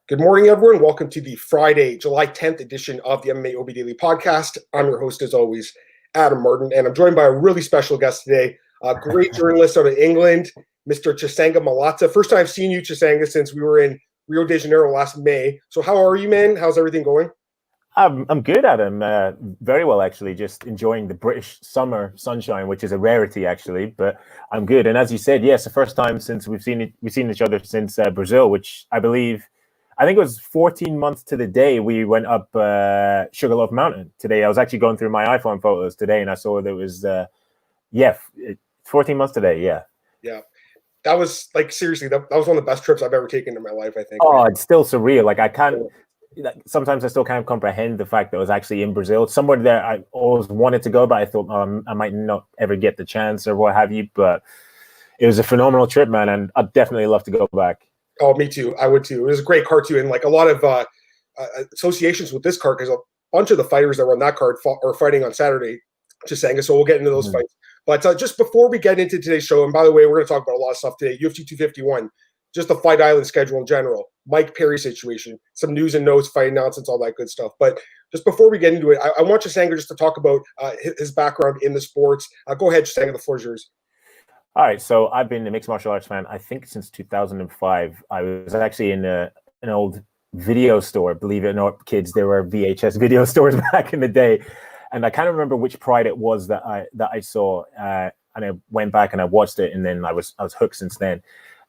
Good morning, everyone. Welcome to the Friday, July 10th edition of the MMAOB Daily Podcast. I'm your host, as always, Adam Martin, and I'm joined by a really special guest today, a great journalist out of England, Mr. Chisanga Malata. First time I've seen you, Chisanga, since we were in Rio de Janeiro last May. So how are you, man? How's everything going? I'm good, Adam. Very well, actually. Just enjoying the British summer sunshine, which is a rarity, actually. But I'm good. And as you said, yes, the first time since we've seen each other since Brazil, which I think it was 14 months to the day we went up Sugarloaf Mountain today. I was actually going through my iPhone photos today, and I saw there was 14 months today. Yeah. That was like, seriously, that was one of the best trips I've ever taken in my life, I think. Oh, it's still surreal. Like sometimes I still can't comprehend the fact that I was actually in Brazil. It's somewhere that I always wanted to go, but I thought I might not ever get the chance or what have you. But it was a phenomenal trip, man, and I'd definitely love to go back. Oh, me too. I would too. It was a great card too, and like a lot of associations with this card because a bunch of the fighters that were on that card are fighting on Saturday. Chisanga, so we'll get into those fights. But just before we get into today's show, and by the way, we're going to talk about a lot of stuff today. UFC 251, just the Fight Island schedule in general, Mike Perry situation, some news and notes, fight announcements, all that good stuff. But just before we get into it, I want Chisanga just to talk about his background in the sports. Go ahead, Chisanga, the floor is yours. All right, so I've been a mixed martial arts fan, I think, since 2005. I was actually in an old video store. Believe it or not, kids, there were VHS video stores back in the day. And I can't remember which Pride it was that I saw. And I went back and I watched it, and then I was hooked since then.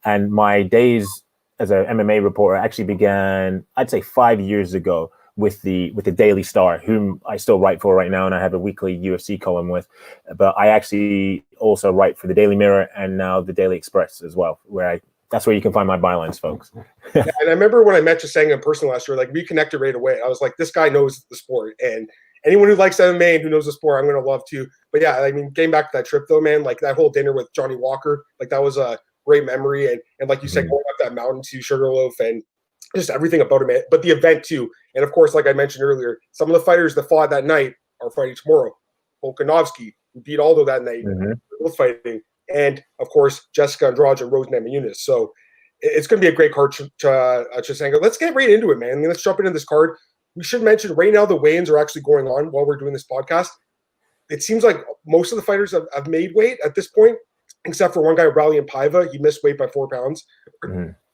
And my days as an MMA reporter actually began, I'd say, 5 years ago with the Daily Star, whom I still write for right now, and I have a weekly UFC column with. But I actually also write for the Daily Mirror and now the Daily Express as well, that's where you can find my bylines, folks. Yeah, and I remember when I met Chisanga in person last year, like we connected right away. I was like, this guy knows the sport, and anyone who likes MMA and who knows the sport, I'm going to love too. But yeah, I mean, getting back to that trip though, man, like that whole dinner with Johnny Walker, like that was a great memory. And like you said, going up that mountain to Sugarloaf and just everything about it, but the event too. And of course, like I mentioned earlier, some of the fighters that fought that night are fighting tomorrow. Volkanovski, who beat Aldo that night, both fighting. And of course, Jessica Andrade and Rose Namajunas. So it's going to be a great card, Chisanga. Let's get right into it, man. I mean, let's jump into this card. We should mention right now the weigh-ins are actually going on while we're doing this podcast. It seems like most of the fighters have made weight at this point, except for one guy, Rally and Paiva. He missed weight by 4 pounds.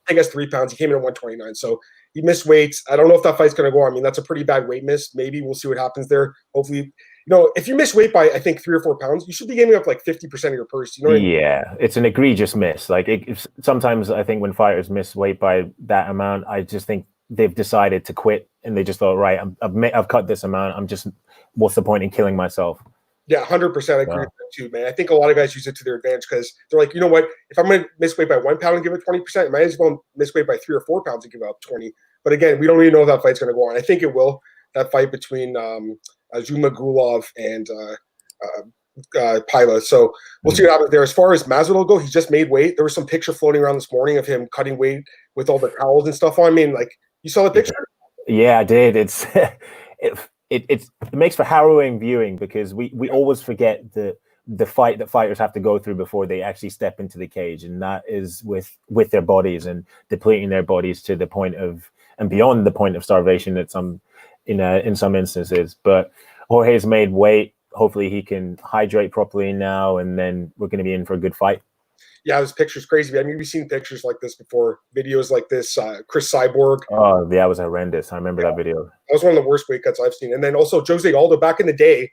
I guess 3 pounds. He came in at 129. So he missed weight. I don't know if that fight's going to go on. I mean, that's a pretty bad weight miss. Maybe we'll see what happens there. Hopefully, if you miss weight by, I think, 3 or 4 pounds, you should be giving up like 50% of your purse. You know what I mean? Yeah, it's an egregious miss. Like sometimes I think when fighters miss weight by that amount, I just think they've decided to quit and they just thought, right, I've cut this amount. What's the point in killing myself? Yeah, 100%. I agree with that too, man. I think a lot of guys use it to their advantage because they're like, you know what? If I'm going to miss weight by 1 pound and give it 20%, I might as well miss weight by 3 or 4 pounds and give up 20. But again, we don't even know if that fight's going to go on. I think it will. That fight between Zuma Gulov and Paiva. So we'll see what happens there. As far as Masvidal go, he's just made weight. There was some picture floating around this morning of him cutting weight with all the towels and stuff on. I mean, like, you saw the picture? Yeah, I did. It's it makes for harrowing viewing because we always forget the fight that fighters have to go through before they actually step into the cage, and that is with their bodies and depleting their bodies to the point of and beyond the point of starvation in some instances. But Jorge's made weight. Hopefully he can hydrate properly now, and then we're going to be in for a good fight. Yeah, this picture's crazy. I mean, we've seen pictures like this before, videos like this. Chris Cyborg. Oh, yeah, it was horrendous. I remember that video. That was one of the worst weight cuts I've seen. And then also Jose Aldo back in the day,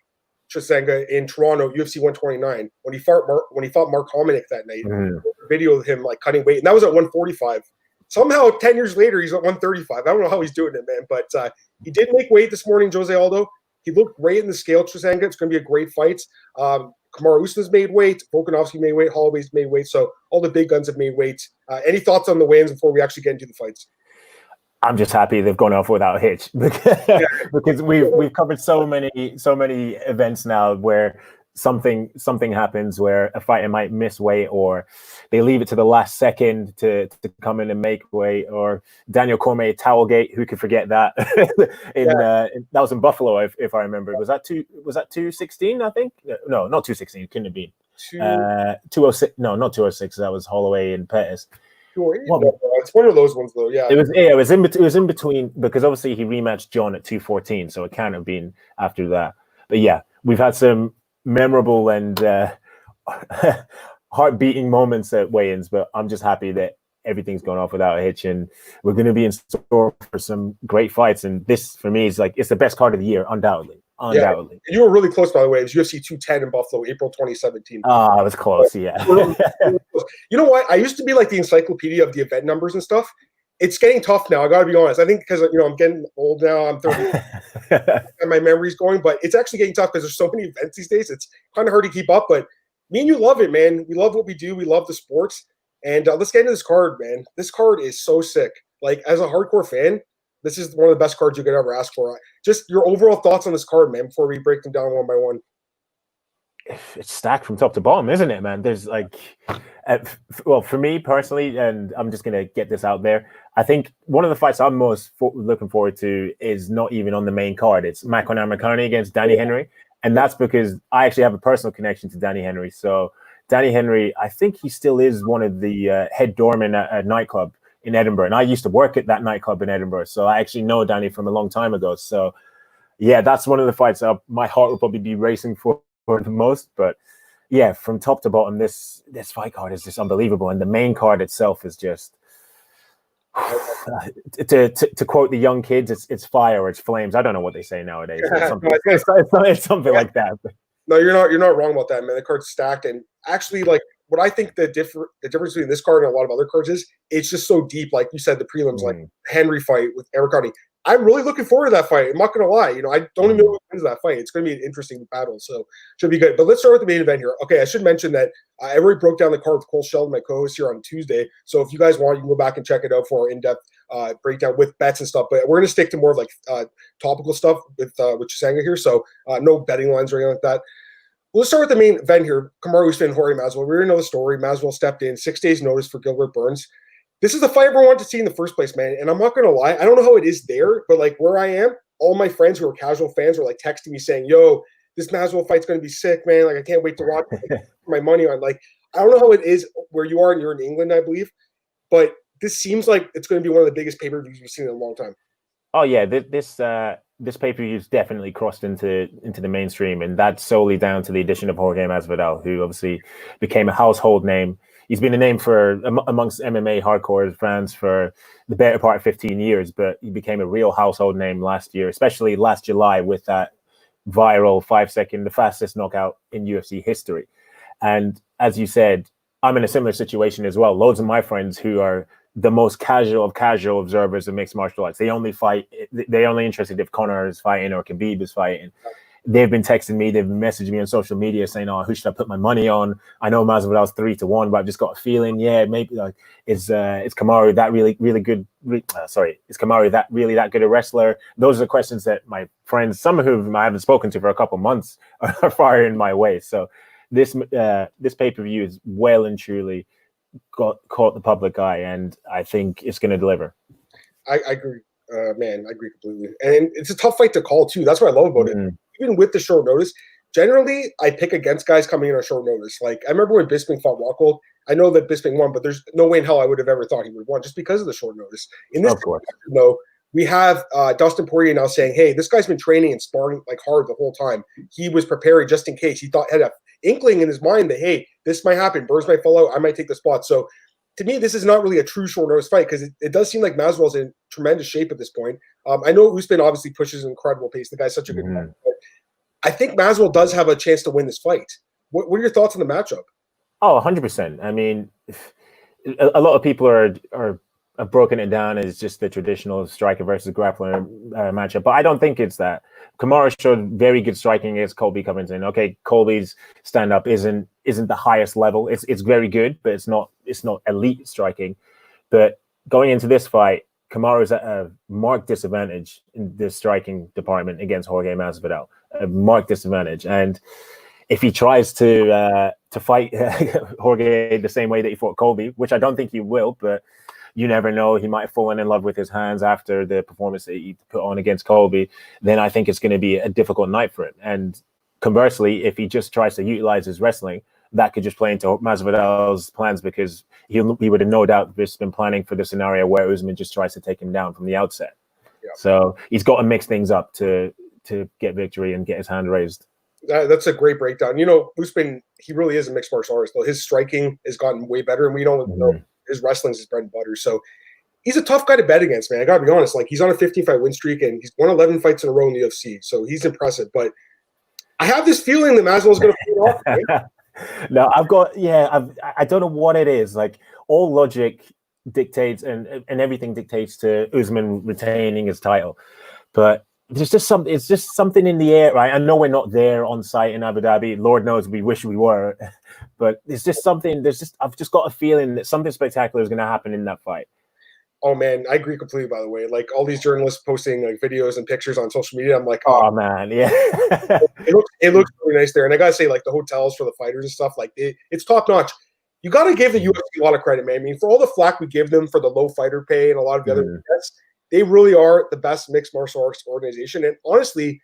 Chisanga in Toronto, UFC 129, when he fought Mark Hominick that night. Video of him like cutting weight, and that was at 145. Somehow 10 years later, he's at 135. I don't know how he's doing it, man, but he did make weight this morning, Jose Aldo. He looked great in the scale, Chisanga. It's going to be a great fight. Kamaru Usman's made weight. Volkanovski made weight. Holloway's made weight. So all the big guns have made weight. Any thoughts on the weigh-ins before we actually get into the fights? I'm just happy they've gone off without a hitch because we've covered so many events now where something happens where a fighter might miss weight or they leave it to the last second to come in and make weight, or Daniel Cormier Towelgate, who could forget that? That was in Buffalo, if I remember. Was that 216? I think no, not 216. It couldn't have been 206. No, not 206. That was Holloway and Petr. Well, it's one of those ones though. Yeah, it was in between because obviously he rematched John at 214, so it can't have been after that. But yeah, we've had some memorable and heart-beating moments at weigh-ins, but I'm just happy that everything's gone off without a hitch, and we're going to be in store for some great fights. And this, for me, is like it's the best card of the year, undoubtedly. Yeah, you were really close, by the way. It was UFC 210 in Buffalo, April 2017. I was close, yeah. You know what? I used to be like the encyclopedia of the event numbers and stuff. It's getting tough now. I got to be honest. I think because I'm getting old now. I'm 30, and my memory's going. But it's actually getting tough because there's so many events these days. It's kind of hard to keep up. But me and you love it, man. We love what we do. We love the sports. And let's get into this card, man. This card is so sick. Like as a hardcore fan, this is one of the best cards you could ever ask for. Just your overall thoughts on this card, man, before we break them down one by one. It's stacked from top to bottom, isn't it, man? There's like, well, for me personally, and I'm just going to get this out there, I think one of the fights I'm most looking forward to is not even on the main card. It's Makwan Amirkhani against Danny Henry. And that's because I actually have a personal connection to Danny Henry. So Danny Henry, I think he still is one of the head doormen at a nightclub in Edinburgh. And I used to work at that nightclub in Edinburgh. So I actually know Danny from a long time ago. So yeah, that's one of the fights my heart will probably be racing for the most. But yeah, from top to bottom, this fight card is just unbelievable. And the main card itself is just, to quote the young kids, it's fire or it's flames. I don't know what they say nowadays. It's something like that. No, you're not wrong about that, man. The card's stacked, and actually, like what I think the difference between this card and a lot of other cards is it's just so deep. Like you said, the prelims, like Henry fight with Amirkhani. I'm really looking forward to that fight. I'm not going to lie. I don't even know who wins that fight. It's going to be an interesting battle, so should be good. But let's start with the main event here. Okay, I should mention that I already broke down the card with Cole Sheldon, my co-host here on Tuesday. So if you guys want, you can go back and check it out for our in-depth breakdown with bets and stuff. But we're going to stick to more of like topical stuff with Chisanga here. So no betting lines or anything like that. Let's start with the main event here. Kamaru Usman, Jorge Masvidal. We already know the story. Masvidal stepped in, 6 days notice for Gilbert Burns. This is the fight everyone wanted to see in the first place, man. And I'm not going to lie. I don't know how it is there, but like where I am, all my friends who are casual fans were like texting me saying, yo, this Masvidal fight's going to be sick, man. Like I can't wait to watch it. My money on. Like, I don't know how it is where you are and you're in England, I believe. But this seems like it's going to be one of the biggest pay-per-views we've seen in a long time. Oh, yeah. This pay-per-view's definitely crossed into the mainstream, and that's solely down to the addition of Jorge Masvidal, who obviously became a household name. He's been a name amongst MMA hardcore fans for the better part of 15 years, but he became a real household name last year, especially last July with that viral 5-second, the fastest knockout in UFC history. And as you said, I'm in a similar situation as well. Loads of my friends who are the most casual of casual observers of mixed martial arts, they're only interested if Conor is fighting or Khabib is fighting. They've been texting me, they've been messaging me on social media saying, "Oh, who should I put my money on? I know Masvidal's 3-1, but I've just got a feeling, yeah, maybe like is Kamaru that really good? Is Kamaru that good a wrestler?" Those are the questions that my friends, some of whom I haven't spoken to for a couple of months, are firing my way. So this pay-per-view is well and truly caught the public eye, and I think it's going to deliver. I agree, man. I agree completely, and it's a tough fight to call too. That's what I love about it. Even with the short notice, generally I pick against guys coming in on short notice. Like I remember when Bisping fought Rockhold. I know that Bisping won, but there's no way in hell I would have ever thought he would have won just because of the short notice. In this, though, we have Dustin Poirier now saying, "Hey, this guy's been training and sparring like hard the whole time. He was preparing just in case. He had an inkling in his mind that hey, this might happen. Burns might fall out. I might take the spot." So to me, this is not really a true short notice fight because it does seem like Masvidal's in tremendous shape at this point. I know Usman obviously pushes an incredible pace. The guy's such a good fighter, but I think Masvidal does have a chance to win this fight. What are your thoughts on the matchup? Oh, 100%. I mean, a lot of people have broken it down as just the traditional striker versus grappler matchup, but I don't think it's that. Kamaru showed very good striking against Colby Covington. Okay, Colby's stand-up isn't the highest level. It's very good, but it's not elite striking. But going into this fight, Kamaru's at a marked disadvantage in the striking department against Jorge Masvidal. A marked disadvantage, and if he tries to fight Jorge the same way that he fought Colby, which I don't think he will, but you never know, he might have fallen in love with his hands after the performance that he put on against Colby, then I think it's going to be a difficult night for him. And conversely, if he just tries to utilize his wrestling, that could just play into Masvidal's plans, because he would have no doubt just been planning for the scenario where Usman just tries to take him down from the outset. Yeah. So he's got to mix things up to get victory and get his hand raised. That's a great breakdown. Usman, he really is a mixed martial artist, though. His striking has gotten way better, and we don't know his wrestling's his bread and butter. So he's a tough guy to bet against, man. I gotta be honest. Like, he's on a 15-fight win streak, and he's won 11 fights in a row in the UFC. So he's impressive. But I have this feeling that Masvidal is going to pull it off. Right? No, I don't know what it is. Like, all logic dictates and everything dictates to Usman retaining his title, but there's just something. It's just something in the air, right? I know we're not there on site in Abu Dhabi. Lord knows we wish we were, but there's just something. I've just got a feeling that something spectacular is going to happen in that fight. Oh man, I agree completely. By the way, like, all these journalists posting like videos and pictures on social media, I'm like, oh man, yeah. it looks really nice there, and I gotta say, like, the hotels for the fighters and stuff, like, it's top notch. You got to give the UFC a lot of credit, man. I mean, for all the flack we give them for the low fighter pay and a lot of the other events, they really are the best mixed martial arts organization. And honestly,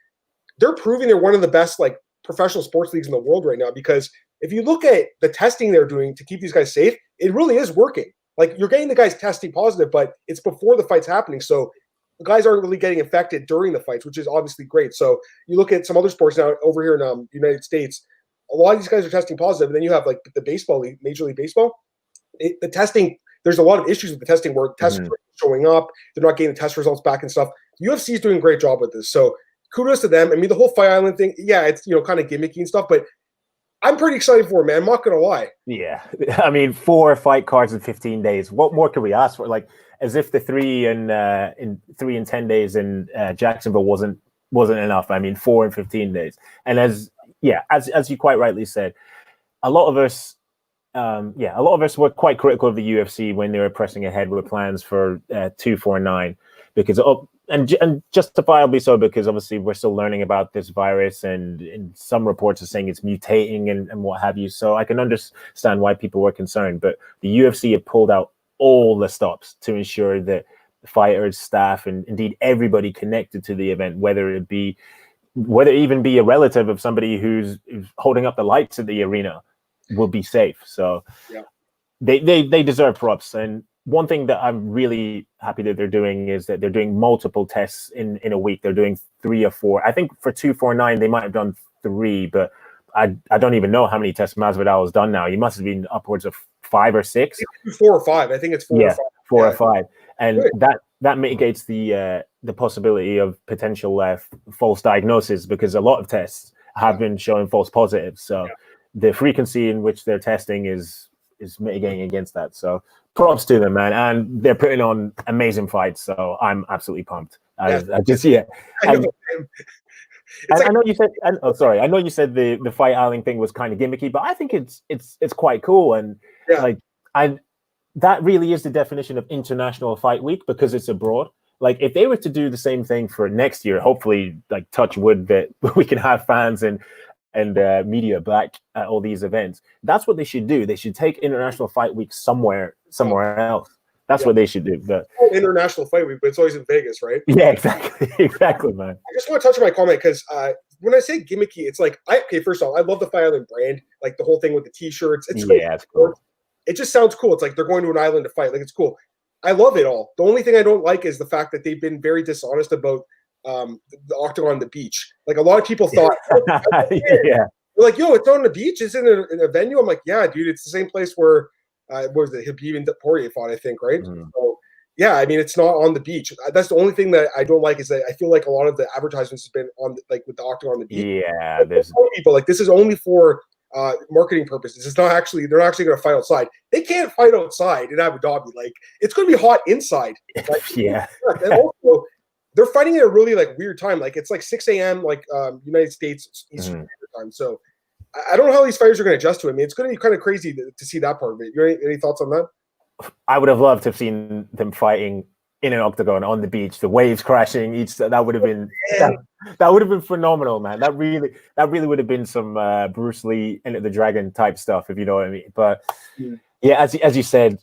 they're proving they're one of the best, like, professional sports leagues in the world right now, because if you look at the testing they're doing to keep these guys safe, it really is working. Like, you're getting the guys testing positive, but it's before the fight's happening. So the guys aren't really getting infected during the fights, which is obviously great. So you look at some other sports now over here in the United States, a lot of these guys are testing positive. And then you have, like, the baseball league, Major League Baseball. The testing, there's a lot of issues with the testing where tests are showing up. They're not getting the test results back and stuff. UFC is doing a great job with this. So kudos to them. I mean, the whole Fight Island thing, yeah, it's, kind of gimmicky and stuff, but I'm pretty excited for it, man. I'm not going to lie. Yeah. I mean, 4 fight cards in 15 days. What more can we ask for? Like, as if the 3 and 10 days in Jacksonville wasn't enough. I mean, 4 in 15 days. And as you quite rightly said, a lot of us were quite critical of the UFC when they were pressing ahead with plans for 249, because and justifiably so, because obviously we're still learning about this virus, and some reports are saying it's mutating and what have you. So I can understand why people were concerned, but the UFC have pulled out all the stops to ensure that the fighters, staff, and indeed everybody connected to the event, whether it even be a relative of somebody who's holding up the lights at the arena, will be safe. So they deserve props. And one thing that I'm really happy that they're doing is that they're doing multiple tests in a week. They're doing 3 or 4. I think for 249 they might have done 3, but I don't even know how many tests Masvidal has done now. He must have been upwards of 5 or 6. 4 or 5. I think it's 4 or 5. 4 or 5. And that mitigates the possibility of potential false diagnosis, because a lot of tests have been showing false positives. So the frequency in which they're testing is mitigating against that. So props to them, man. And they're putting on amazing fights. So I'm absolutely pumped. I know you said. I know you said the Fight Island thing was kind of gimmicky, but I think it's quite cool. And that really is the definition of International Fight Week, because it's abroad. Like, if they were to do the same thing for next year, hopefully, like, touch wood, that we can have fans and media back at all these events. That's what they should do. They should take International Fight Week somewhere else. That's what they should do. But International Fight Week, but it's always in Vegas, right? Yeah, exactly, man. I just want to touch on my comment, because when I say gimmicky, it's like, first of all, I love the Fight Island brand, like the whole thing with the T-shirts. It's great. It's cool. It just sounds cool. It's like they're going to an island to fight. Like, it's cool. I love it all. The only thing I don't like is the fact that they've been very dishonest about the octagon on the beach. Like, a lot of people thought, they're like, yo, it's on the beach. It's in a venue. I'm like, yeah, dude, it's the same place where what was it, Habib and Poirier fought, I think, right? So yeah, I mean, it's not on the beach. That's the only thing that I don't like, is that I feel like a lot of the advertisements has been on with the octagon on the beach. Yeah, there's people like, this is only for marketing purposes. It's not actually, they're not actually going to fight outside. They can't fight outside in Abu Dhabi. Like, it's going to be hot inside. Like, and also, they're fighting at a really, like, weird time. Like, it's like 6 a.m. like United States Eastern time. So I don't know how these fighters are going to adjust to it. I mean, it's going to be kind of crazy to see that part of it. You have any thoughts on that? I would have loved to have seen them fighting in an octagon on the beach, the waves crashing. That would have been that would have been phenomenal, man. That really would have been some Bruce Lee Enter the Dragon type stuff, if you know what I mean. But yeah, as you said,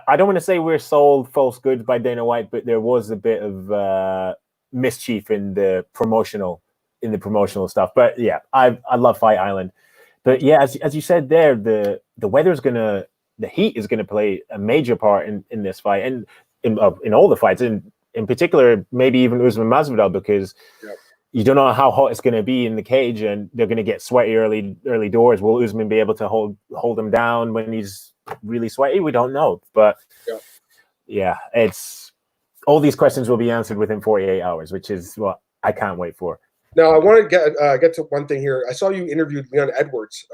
I don't want to say we're sold false goods by Dana White, but there was a bit of mischief in the promotional stuff. But yeah, I love Fight Island. But yeah, as you said there, the heat is gonna play a major part in this fight, and in all the fights, in particular, maybe even Usman Masvidal, because you don't know how hot it's going to be in the cage, and they're going to get sweaty early doors. Will Usman be able to hold him down when he's really sweaty? We don't know, but yeah, it's all these questions will be answered within 48 hours, which is what I can't wait for. Now, I want to get to one thing here. I saw you interviewed Leon Edwards,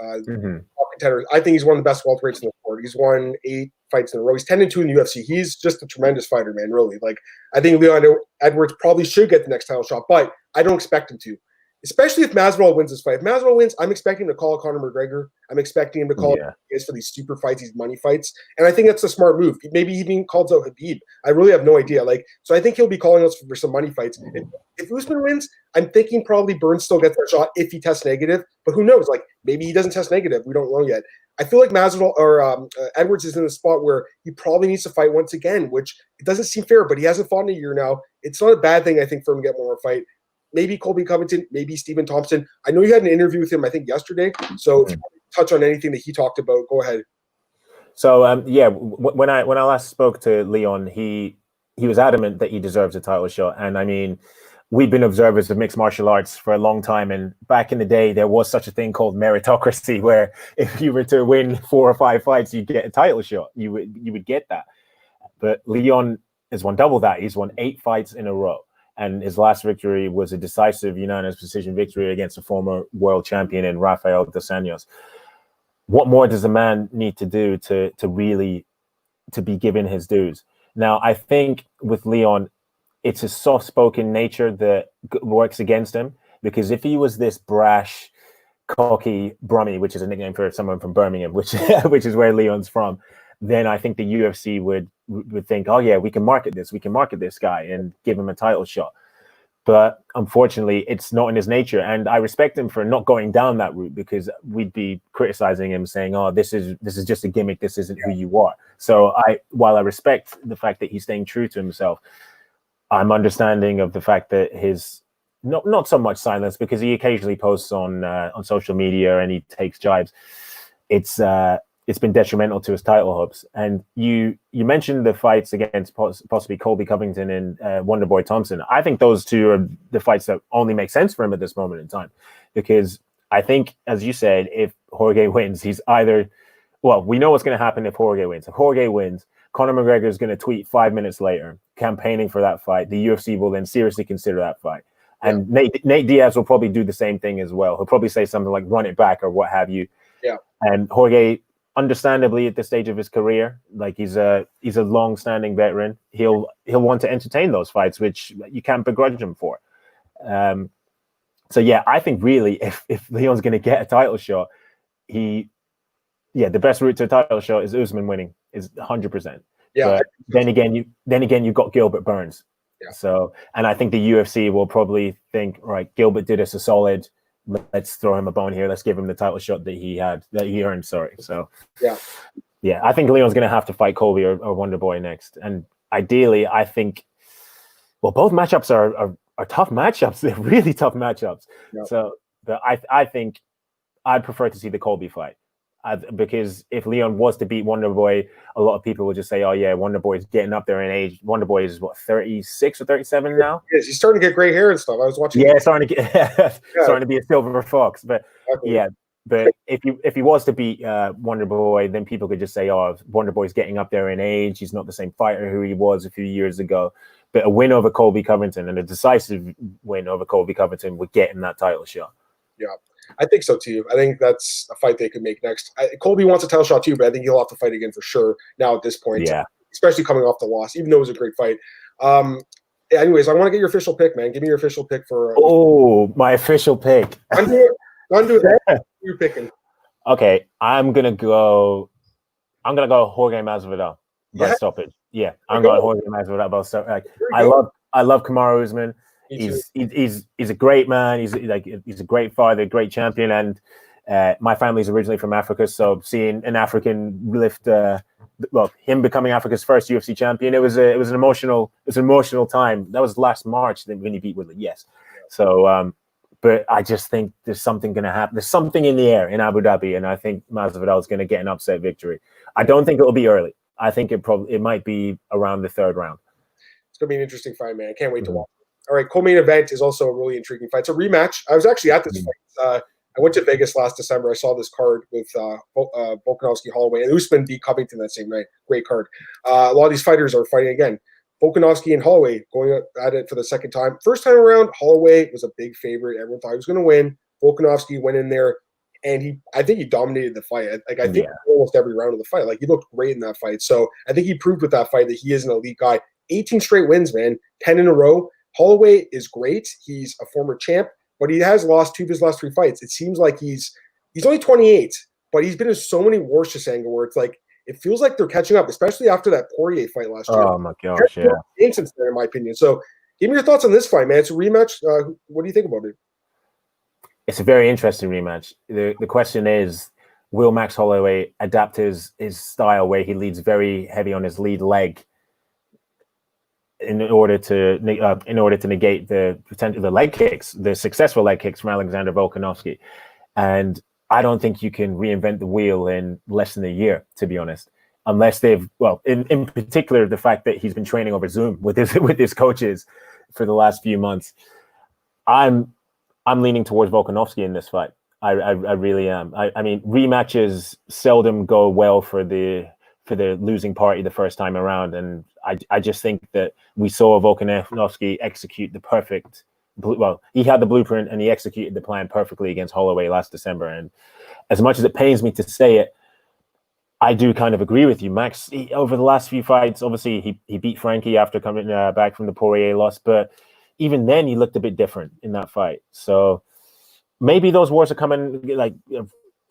contender. I think he's one of the best welterweights in the sport. He's won 8 fights in a row. He's 10-2 in the UFC. He's just a tremendous fighter, man. Really, like I think Leon Edwards probably should get the next title shot, but I don't expect him to. Especially if Masvidal wins this fight. If Masvidal wins, I'm expecting him to call Conor McGregor. I'm expecting him to call for these super fights, these money fights, and I think that's a smart move. Maybe he even calls out Khabib. I really have no idea. So I think he'll be calling us for some money fights. If Usman wins, I'm thinking probably Burns still gets that shot if he tests negative. But who knows? Like maybe he doesn't test negative. We don't know yet. I feel like Masvidal or Edwards is in a spot where he probably needs to fight once again, which it doesn't seem fair. But he hasn't fought in a year now. It's not a bad thing, I think, for him to get one more fight. Maybe Colby Covington, maybe Stephen Thompson. I know you had an interview with him, I think, yesterday. So if you want to touch on anything that he talked about, go ahead. So when I last spoke to Leon, he was adamant that he deserves a title shot. And I mean, we've been observers of mixed martial arts for a long time. And back in the day, there was such a thing called meritocracy, where if you were to win 4 or 5 fights, you'd get a title shot. You would get that. But Leon has won double that. He's won 8 fights in a row. And his last victory was a decisive unanimous decision victory against a former world champion in Rafael dos Anjos. What more does a man need to do to really be given his dues? Now, I think with Leon, it's his soft-spoken nature that works against him, because if he was this brash, cocky Brummy, which is a nickname for someone from Birmingham, which is where Leon's from, then I think the UFC would think, oh yeah, we can market this guy and give him a title shot. But unfortunately, it's not in his nature, and I respect him for not going down that route, because we'd be criticizing him, saying, oh, this is just a gimmick, this isn't who you are. So while I respect the fact that he's staying true to himself, I'm understanding of the fact that his not so much silence, because he occasionally posts on social media and he takes jibes. It's been detrimental to his title hopes. And you mentioned the fights against possibly Colby Covington and Wonderboy Thompson. I think those two are the fights that only make sense for him at this moment in time, because I think, as you said, if Jorge wins, he's either, well, we know what's going to happen if Jorge wins. If Jorge wins, Conor McGregor is going to tweet 5 minutes later campaigning for that fight. The UFC will then seriously consider that fight. And Nate Diaz will probably do the same thing as well. He'll probably say something like run it back or what have you. Yeah. And Jorge, understandably, at this stage of his career, like he's a long-standing veteran, he'll want to entertain those fights, which you can't begrudge him for. So yeah, I think really if Leon's going to get a title shot, the best route to a title shot is Usman winning, is 100%. Yeah. But then again, you've got Gilbert Burns. Yeah. So, and I think the UFC will probably think, right, Gilbert did us a solid. Let's throw him a bone here. Let's give him the title shot that he earned. Sorry. So yeah, I think Leon's going to have to fight Colby or Wonderboy next. And ideally, I think, well, both matchups are tough matchups. They're really tough matchups. Yep. So, but I think I'd prefer to see the Colby fight. Because if Leon was to beat Wonderboy, a lot of people would just say, oh yeah, Wonderboy is getting up there in age. Wonderboy is what, 36 or 37 now? Yes, he's starting to get gray hair and stuff. I was watching. Yeah, starting to be a silver fox. But yeah, but if he was to beat Wonderboy, then people could just say, oh, Wonderboy's getting up there in age. He's not the same fighter who he was a few years ago. But a win over Colby Covington, and a decisive win over Colby Covington, would get him that title shot. Yeah. I think so too. I think that's a fight they could make next. Colby wants a title shot too, but I think he'll have to fight again for sure now at this point. Yeah, especially coming off the loss, even though it was a great fight. Anyways, I want to get your official pick, man. Give me your official pick for. My official pick. Undo that. You're picking. Okay, I'm gonna go Jorge Masvidal by stoppage. Yeah, I'm going Jorge Masvidal by stoppage. I love Kamaru Usman. He's a great man. He's a great father, great champion, and my family's originally from Africa, so seeing an African lift, him becoming Africa's first UFC champion, it was an emotional time. That was last March when he beat Woodley. Yes, so But I just think there's something going to happen. There's something in the air in Abu Dhabi, and I think Masvidal is going to get an upset victory. I don't think it will be early. I think it might be around the third round. It's going to be an interesting fight, man. I can't wait to watch it. All right, co-main event is also a really intriguing fight. It's a rematch. I was actually at this fight. I went to Vegas last December. I saw this card with Volkanovski, Holloway, and Usman beat Covington that same night. Great card. A lot of these fighters are fighting again. Volkanovski and Holloway going at it for the second time. First time around, Holloway was a big favorite. Everyone thought he was going to win. Volkanovski went in there, and I think he dominated the fight. I think almost every round of the fight. Like, he looked great in that fight. So I think he proved with that fight that he is an elite guy. 18 straight wins, man. 10 in a row. Holloway is great. He's a former champ, but he has lost 2 of his last 3 fights. It seems like he's only 28, but he's been in so many wars, Chisanga, where it's like, it feels like they're catching up, especially after that Poirier fight last year. Oh, my gosh, yeah. Since then, in my opinion. So give me your thoughts on this fight, man. It's a rematch. What do you think about it? It's a very interesting rematch. The question is, will Max Holloway adapt his style where he leads very heavy on his lead leg in order to negate the potential, the leg kicks, the successful leg kicks from Alexander Volkanovski? And I don't think you can reinvent the wheel in less than a year, to be honest, unless they've, well, in particular, the fact that he's been training over Zoom with his coaches for the last few months. I'm leaning towards Volkanovski in this fight. I really am. I mean, rematches seldom go well for the losing party the first time around, and I just think that we saw Volkanovski execute the perfect. Well, he had the blueprint and he executed the plan perfectly against Holloway last December. And as much as it pains me to say it, I do kind of agree with you, Max. Over the last few fights, obviously he beat Frankie after coming back from the Poirier loss, but even then he looked a bit different in that fight. So maybe those wars are coming, like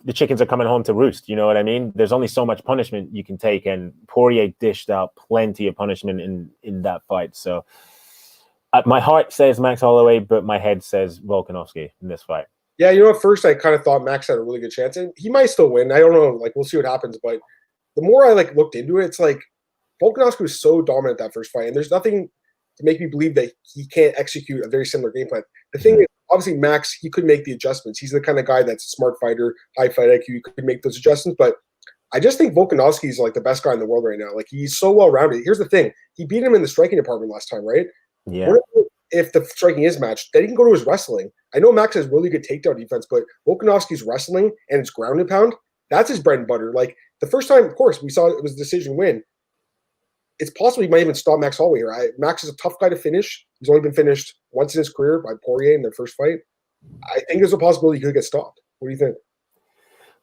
the chickens are coming home to roost. You know what I mean? There's only so much punishment you can take, and Poirier dished out plenty of punishment in that fight. So my heart says Max Holloway, but my head says Volkanovski in this fight. Yeah, you know, at first I kind of thought Max had a really good chance, and he might still win. I don't know. Like, we'll see what happens. But the more I looked into it, it's like Volkanovski was so dominant that first fight, and there's nothing to make me believe that he can't execute a very similar game plan. The thing is, obviously, Max, he could make the adjustments. He's the kind of guy that's a smart fighter, high fight IQ. He could make those adjustments, but I just think Volkanovski is like the best guy in the world right now. Like, he's so well rounded. Here's the thing: he beat him in the striking department last time, right? Yeah. If the striking is matched, then he can go to his wrestling. I know Max has really good takedown defense, but Volkanovski's wrestling and his ground and pound, that's his bread and butter. Like, the first time, of course, we saw it was a decision win. It's possible he might even stop Max Holloway here. Max is a tough guy to finish. He's only been finished once in his career by Poirier in their first fight. I think there's a possibility he could get stopped. What do you think?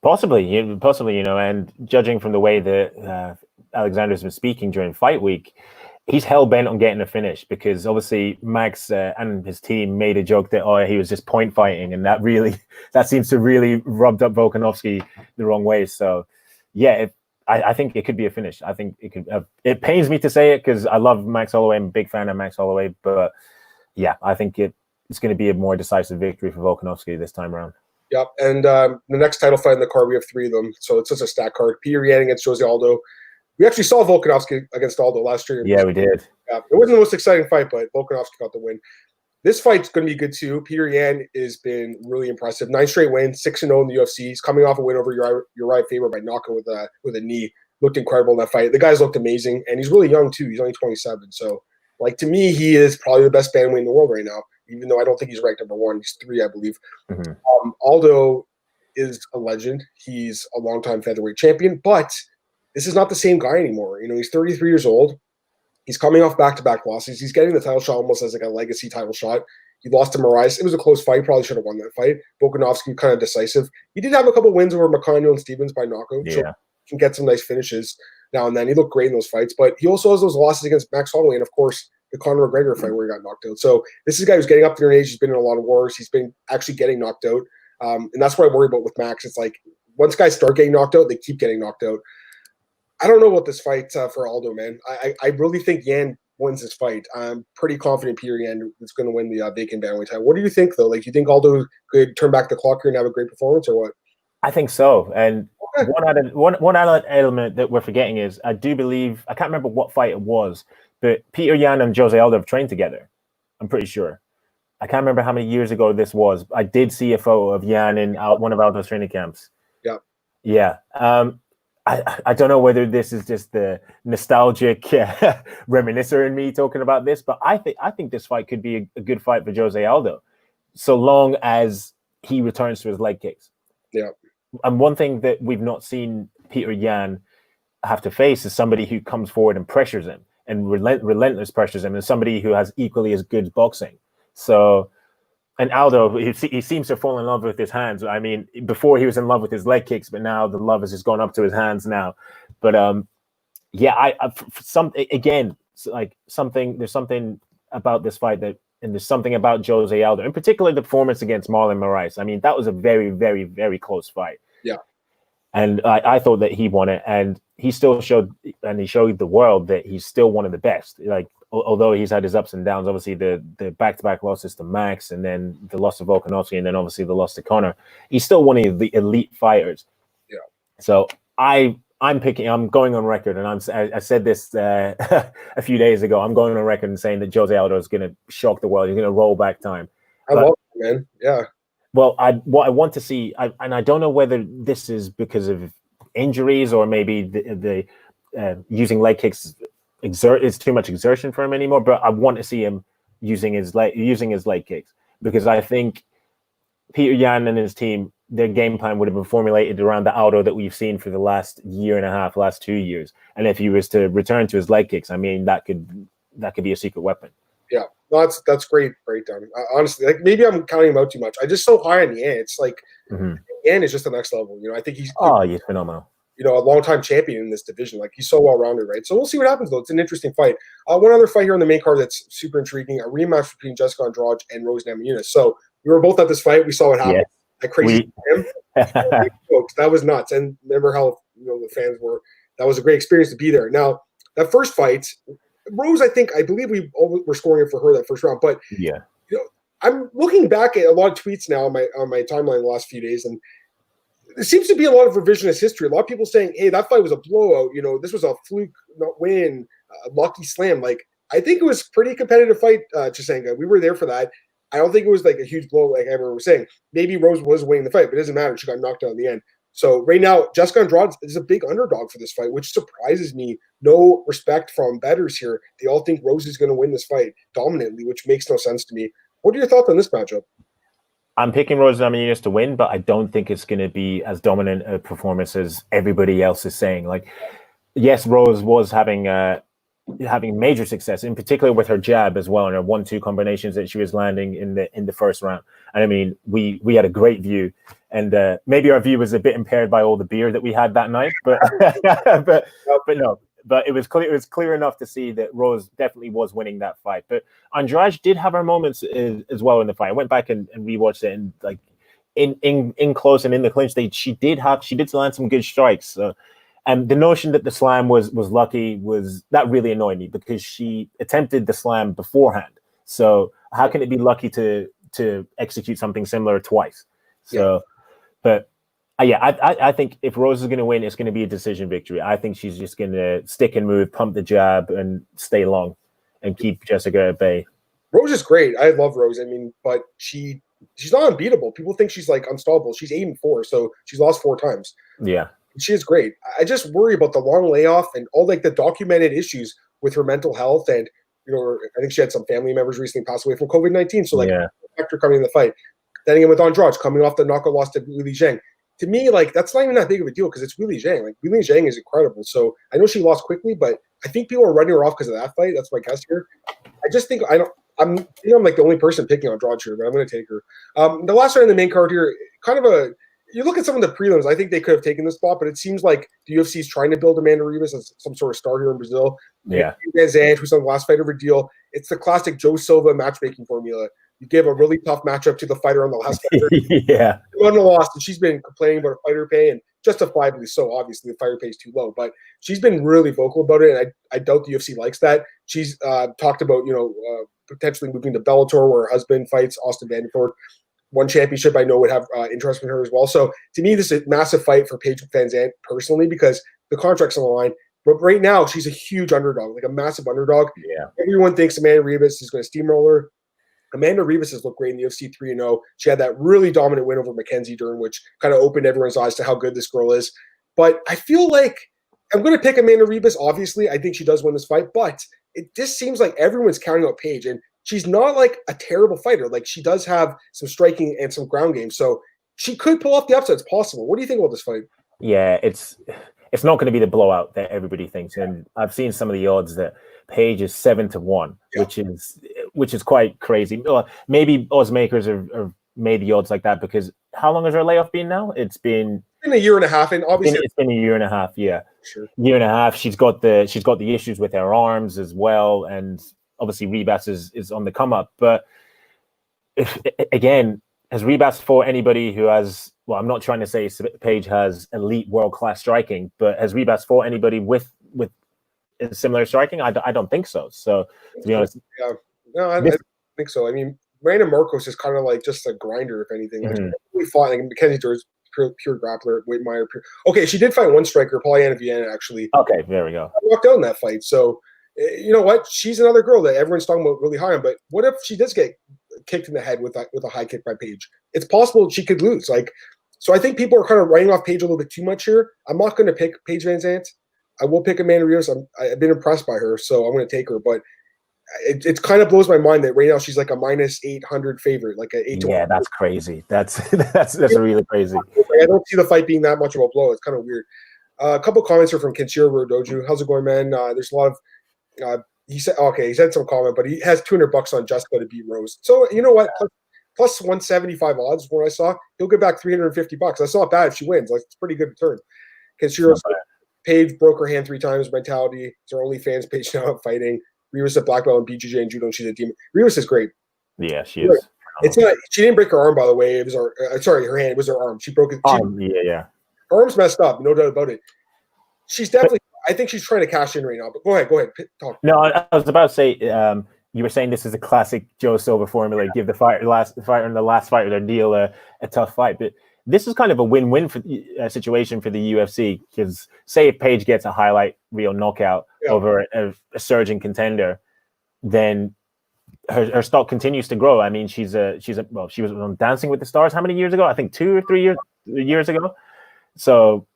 Possibly, you know, and judging from the way that Alexander's been speaking during fight week, he's hell-bent on getting a finish, because obviously Max and his team made a joke that, he was just point fighting, and that seems to really rubbed up Volkanovski the wrong way. So, yeah, I think it could be a finish. I think it could. It pains me to say it because I love Max Holloway. I'm a big fan of Max Holloway, but yeah, I think it's going to be a more decisive victory for Volkanovski this time around. Yep, and the next title fight in the card, we have 3 of them, so it's just a stack card. Petr Yan against Jose Aldo. We actually saw Volkanovski against Aldo last year. Yeah, we did. Yeah, it wasn't the most exciting fight, but Volkanovski got the win. This fight's going to be good too. Petr Yan has been really impressive. 9 straight wins, 6-0 in the UFC. He's coming off a win over Uriah Faber by knocking with a knee. Looked incredible in that fight. The guy's looked amazing, and he's really young too. He's only 27. So, to me, he is probably the best bantamweight in the world right now, even though I don't think he's ranked number 1. He's 3, I believe. Mm-hmm. Aldo is a legend. He's a longtime featherweight champion, but this is not the same guy anymore. You know, he's 33 years old. He's coming off back-to-back losses. He's getting the title shot almost as a legacy title shot. He lost to Moraes. It was a close fight. Probably should have won that fight. Volkanovski kind of decisive. He did have a couple wins over McConnell and Stevens by knockout. Yeah. So he can get some nice finishes now and then. He looked great in those fights. But he also has those losses against Max Holloway and, of course, the Conor McGregor fight where he got knocked out. So this is a guy who's getting up there in age. He's been in a lot of wars. He's been actually getting knocked out. And that's what I worry about with Max. It's like once guys start getting knocked out, they keep getting knocked out. I don't know about this fight for Aldo, man. I really think Yan wins this fight. I'm pretty confident Petr Yan is going to win the vacant bantamweight title. What do you think, though? Do you think Aldo could turn back the clock here and have a great performance, or what? I think so. And one other element that we're forgetting is I do believe, I can't remember what fight it was, but Petr Yan and Jose Aldo have trained together. I'm pretty sure. I can't remember how many years ago this was. I did see a photo of Jan in one of Aldo's training camps. Yeah. Yeah. I don't know whether this is just the nostalgic reminiscer in me talking about this, but I think this fight could be a good fight for Jose Aldo, so long as he returns to his leg kicks. Yeah. And one thing that we've not seen Petr Yan have to face is somebody who comes forward and pressures him and relentless pressures him, and somebody who has equally as good boxing. So, and Aldo, he seems to fall in love with his hands. I mean, before he was in love with his leg kicks, but now the love has just gone up to his hands now. But yeah, there's something about this fight and there's something about Jose Aldo, in particular the performance against Marlon Moraes. I mean, that was a very, very, very close fight. Yeah. And I thought that he won it, and he still showed the world that he's still one of the best. Like, although he's had his ups and downs, obviously the back-to-back losses to Max, and then the loss to Volkanovski, and then obviously the loss to Conor, he's still one of the elite fighters. Yeah. So I'm going on record, and I said this a few days ago. I'm going on record and saying that Jose Aldo is going to shock the world. He's going to roll back time. I love it, man. Yeah. Well, what I want to see, and I don't know whether this is because of injuries or maybe the using leg kicks is too much exertion for him anymore. But I want to see him using his leg kicks, because I think Petr Yan and his team, their game plan would have been formulated around the Aldo that we've seen for the last year and a half, last 2 years. And if he was to return to his leg kicks, I mean, that could be a secret weapon. Yeah, no, that's great breakdown. Honestly, like, maybe I'm counting him out too much. I just so high on Yan. It's like Yan is just the next level. You know, I think he's phenomenal. You know, a longtime champion in this division. Like, he's so well rounded, right? So we'll see what happens though. It's an interesting fight. One other fight here on the main card that's super intriguing: a rematch between Jessica Andrade and Rose Namajunas. So we were both at this fight. We saw what happened. Yeah. That crazy him. Folks, that was nuts. And remember how the fans were. That was a great experience to be there. Now that first fight, Rose, I believe we were scoring it for her that first round. But yeah, I'm looking back at a lot of tweets now on my timeline the last few days, and there seems to be a lot of revisionist history. A lot of people saying, "Hey, that fight was a blowout. You know, this was a fluke, not win, a lucky slam." Like, I think it was a pretty competitive fight, Chisanga. We were there for that. I don't think it was like a huge blow, like everyone was saying. Maybe Rose was winning the fight, but it doesn't matter. She got knocked out in the end. So right now, Jessica Andrade is a big underdog for this fight, which surprises me. No respect from bettors here. They all think Rose is going to win this fight dominantly, which makes no sense to me. What are your thoughts on this matchup? I'm picking Rose Namajunas to win, but I don't think it's going to be as dominant a performance as everybody else is saying. Like, yes, Rose was having major success, in particular with her jab as well, and her 1-2 combinations that she was landing in the first round. And I mean, we had a great view, and maybe our view was a bit impaired by all the beer that we had that night, but but it was clear enough to see that Rose definitely was winning that fight. But Andrade did have her moments as well in the fight. I went back and rewatched it, and like in close and in the clinch, she did land some good strikes. And the notion that the slam was lucky that really annoyed me, because she attempted the slam beforehand. So how can it be lucky to execute something similar twice? So, but I think if Rose is going to win, it's going to be a decision victory. I think she's just going to stick and move, pump the jab, and stay long, and keep Jessica at bay. Rose is great. I love Rose. I mean, but she's not unbeatable. People think she's like unstoppable. She's 8-4, so she's lost 4 times. Yeah. She is great. I just worry about the long layoff and all like the documented issues with her mental health. And, I think she had some family members recently pass away from COVID-19. So after coming in the fight, then again with Andrade coming off the knockout loss to Weili Zhang. To me, like, that's not even that big of a deal, because it's Weili Zhang. Like, Weili Zhang is incredible. So I know she lost quickly, but I think people are running her off because of that fight. That's my guess here. I just think I'm like the only person picking Andrade here, but I'm going to take her. The last one in the main card here, kind of you look at some of the prelims, I think they could have taken this spot, but it seems like the UFC is trying to build Amanda Ribas as some sort of star here in Brazil. Yeah. Zan, who's on the last fight of her deal. It's the classic Joe Silva matchmaking formula. You give a really tough matchup to the fighter on the last fighter. Yeah. She won the loss, and she's been complaining about her fighter pay, and justifiably so. Obviously, the fighter pay is too low, but she's been really vocal about it, and I doubt the UFC likes that. She's talked about potentially moving to Bellator, where her husband fights Austin Vanderford. One championship I know would have interest in her as well. So to me, this is a massive fight for Paige Van Zandt personally, because the contract's on the line. But right now, she's a huge underdog, like a massive underdog. Yeah. Everyone thinks Amanda Ribas is going to steamroll her. Amanda Ribas has looked great in the UFC 3-0. She had that really dominant win over Mackenzie Dern, which kind of opened everyone's eyes to how good this girl is. But I feel like I'm going to pick Amanda Ribas. Obviously, I think she does win this fight, but it just seems like everyone's counting out Paige, and she's not like a terrible fighter. Like, she does have some striking and some ground game, so she could pull off the upset. It's possible. What do you think about this fight? Yeah, it's not going to be the blowout that everybody thinks, and I've seen some of the odds that Paige is 7-1, which is quite crazy. Maybe odds makers have made the odds like that because how long has her layoff been now? It's been a year and a half, and obviously it's been a year and a half. Yeah, sure. Year and a half. She's got the issues with her arms as well, and obviously Ribas is on the come up. But again, has Ribas fought anybody who has? Well, I'm not trying to say Paige has elite world class striking, but has Ribas fought anybody with similar striking? I don't think so. So to be honest, yeah, no, I think so. I mean, Brandon Marcos is kind of like just a grinder, if anything. Like, we fought like Mackenzie Dern's pure grappler. Whitmire, okay, she did fight one striker, Pollyanna Vienna, actually. Okay, there we go. I walked out in that fight, so you know what? She's another girl that everyone's talking about really high on. But what if she does get kicked in the head with a high kick by Paige? It's possible she could lose. Like, so I think people are kind of writing off Paige a little bit too much here. I'm not going to pick Paige Van Zandt. I will pick Amanda Ribas. I've been impressed by her, so I'm going to take her. But it kind of blows my mind that right now she's like a -800 favorite, like a 8 to 1. Yeah, that's crazy. That's really crazy. I don't see the fight being that much of a blow. It's kind of weird. A couple comments are from Kenshiro Rodoju. How's it going, man? There's a lot of he said some comment, but he has $200 on Jessica to beat Rose. So you know what? Plus 175 odds when I saw he'll get back $350. That's not bad if she wins. Like, it's a pretty good return. Kenshiro Paige broke her hand 3 times. Mentality. It's her OnlyFans page now fighting. Ribas at black belt in BJJ and judo, and she's a demon. Ribas is great. Yeah, she is. It's not. She didn't break her arm, by the way. It was her hand. It was her arm. She broke it. Yeah. Her arm's messed up. No doubt about it. She's definitely. I think she's trying to cash in right now. But go ahead. Talk. No, I was about to say. You were saying this is a classic Joe Silva formula. Give the fighter in the last fight their deal a tough fight, but this is kind of a win-win situation for the UFC, because say if Paige gets a highlight reel knockout over a surging contender, then her stock continues to grow. I mean, she was on Dancing with the Stars how many years ago? I think 2 or 3 years ago. So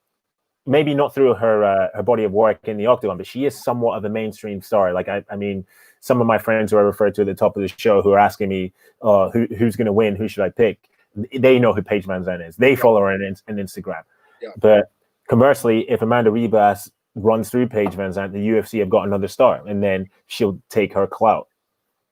maybe not through her body of work in the octagon, but she is somewhat of a mainstream star. Like I mean, some of my friends who I referred to at the top of the show who are asking me, who's going to win? Who should I pick? They know who Paige Van Zandt is. They follow her on Instagram. Yeah. But conversely, if Amanda Ribas runs through Paige Van Zandt, the UFC have got another star, and then she'll take her clout.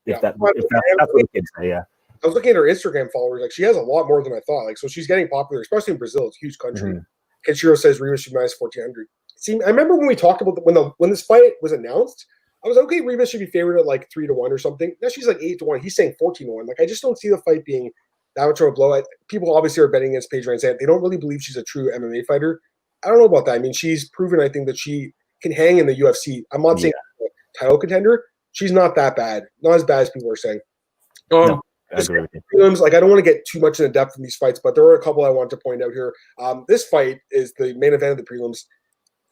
That's what the kids say, yeah. I was looking at her Instagram followers. Like, she has a lot more than I thought. Like, so she's getting popular, especially in Brazil. It's a huge country. Kenshiro says Ribas should be -1400. See, I remember when we talked about when this fight was announced, I was like, okay, Ribas should be favored at like 3-1 or something. Now she's like 8-1. He's saying 14-1. Like, I just don't see the fight being that much of a blow. People obviously are betting against Paige Van Zandt. They don't really believe she's a true MMA fighter. I don't know about that. I mean, she's proven, I think, that she can hang in the UFC. I'm not saying title contender. She's not that bad. Not as bad as people are saying. No, I agree with you. Prelims, like, I don't want to get too much in the depth in these fights, but there are a couple I want to point out here. This fight is the main event of the prelims.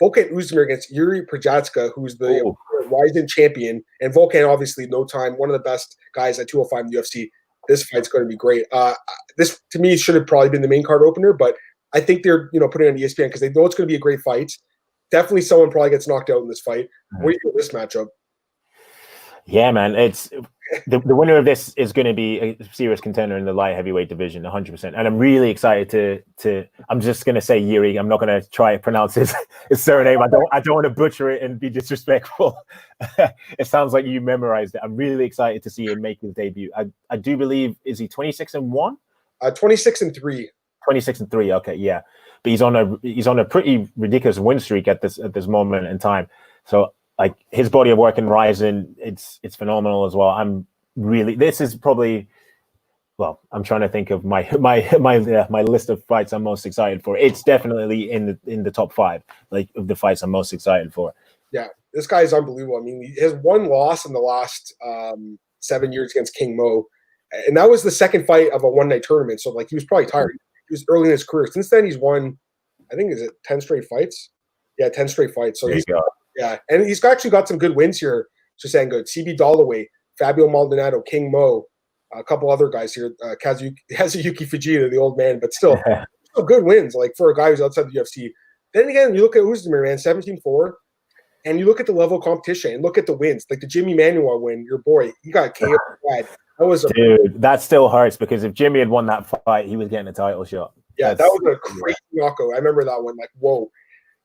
Volkan Oezdemir against Yuri Prochazka, who's the rising champion. And Volkan, obviously, no time, one of the best guys at 205 in the UFC. This fight's going to be great. This, to me, should have probably been the main card opener, but I think they're putting it on ESPN because they know it's going to be a great fight. Definitely someone probably gets knocked out in this fight. What do you think of this matchup? Yeah, man. It's the winner of this is going to be a serious contender in the light heavyweight division, 100%. And I'm really excited to I'm just going to say Yuri. I'm not going to try to pronounce his surname. I don't want to butcher it and be disrespectful. It sounds like you memorized it. I'm really excited to see him make his debut. I do believe, is he 26-1? 26-3. 26-3. Okay, yeah. But he's on a pretty ridiculous win streak at this moment in time. So, like, his body of work in Rising, it's phenomenal as well. This is probably, well, I'm trying to think of my list of fights I'm most excited for. It's definitely in the top 5, like, of the fights I'm most excited for. Yeah, this guy is unbelievable. I mean, he has one loss in the last 7 years against King Mo, and that was the second fight of a one-night tournament. So, like, he was probably tired. He was early in his career. Since then, he's won, I think, is it 10 straight fights? Yeah, 10 straight fights. So and he's actually got some good wins here. Chisanga, CB Holloway, Fabio Maldonado, King Mo, a couple other guys here, Kazuyuki Fujita, the old man, but still good wins, like for a guy who's outside the UFC. Then again, you look at Usman, man, 17-4, and you look at the level of competition and look at the wins, like the Jimmie Manuwa win, your boy, he got KO. That was dude, that still hurts because if Jimmie had won that fight, he was getting a title shot. Yeah, that was a crazy knockout. I remember that one, like, whoa.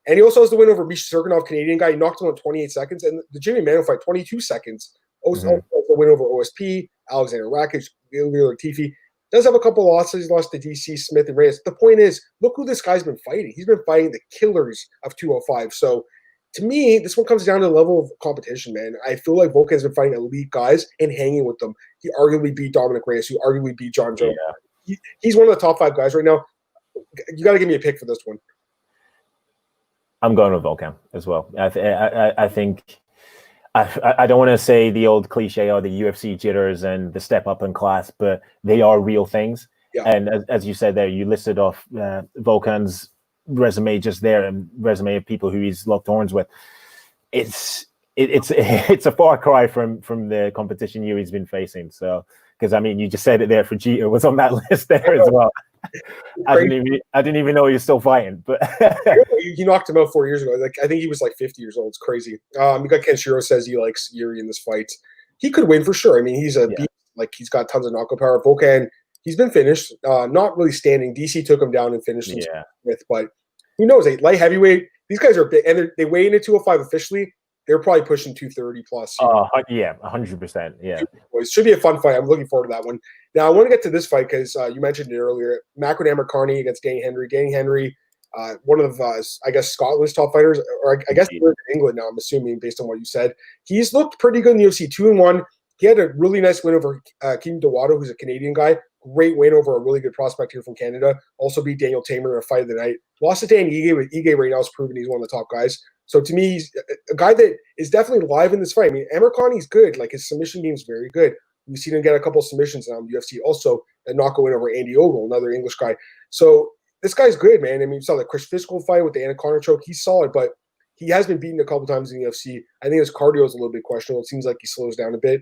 And he also has the win over Misha Serkinov, Canadian guy. He knocked him in 28 seconds. And the Jimmie Manuwa fight, 22 seconds. Also the win over OSP, Alexander Rakic, Ilir Latifi. Does have a couple losses. He lost to DC, Smith, and Reyes. The point is, look who this guy's been fighting. He's been fighting the killers of 205. So, to me, this one comes down to the level of competition, man. I feel like Volkan's been fighting elite guys and hanging with them. He arguably beat Dominic Reyes, who arguably beat John Jones. Yeah. He's one of the top 5 guys right now. You got to give me a pick for this one. I'm going with Volkan as well. I think I don't want to say the old cliche or the UFC jitters and the step up in class, but they are real things. Yeah. And as you said there, you listed off Volkan's resume just there and resume of people who he's locked horns with. It's a far cry from the competition he's been facing. So because I mean you just said it there, Fujita was on that list there as well. I didn't even know he was still fighting, but he knocked him out 4 years ago. Like I think he was like 50 years old. It's crazy. We got Kenshiro says he likes Yuri in this fight. He could win for sure. I mean, he's a beast. Like he's got tons of knockout power. Volkan, he's been finished. Not really standing. DC took him down and finished him with, but who knows? Light heavyweight. These guys are big, and they weigh in at 205 officially. They're probably pushing 230 plus. Yeah, 100%. Yeah, it should be a fun fight. I'm looking forward to that one. Now I want to get to this fight because you mentioned it earlier. Makwan Amirkhani against Danny Henry. Danny Henry, one of I guess Scotland's top fighters, or I guess they're in England now. I'm assuming based on what you said. He's looked pretty good in the UFC. 2-1. He had a really nice win over Keem Dawato, who's a Canadian guy. Great win over a really good prospect here from Canada. Also beat Daniel Tamer in a fight of the night. Lost to Dan Ige, but Ige right now has proven he's one of the top guys. So to me, he's a guy that is definitely live in this fight. I mean, Amirkhani's good. Like his submission game is very good. We've seen him get a couple of submissions now in the UFC. Also, a knockout win over Andy Ogle, another English guy. So this guy's good, man. I mean, you saw the Chris Fiscal fight with the Anna Connor choke. He's solid, but he has been beaten a couple times in the UFC. I think his cardio is a little bit questionable. It seems like he slows down a bit.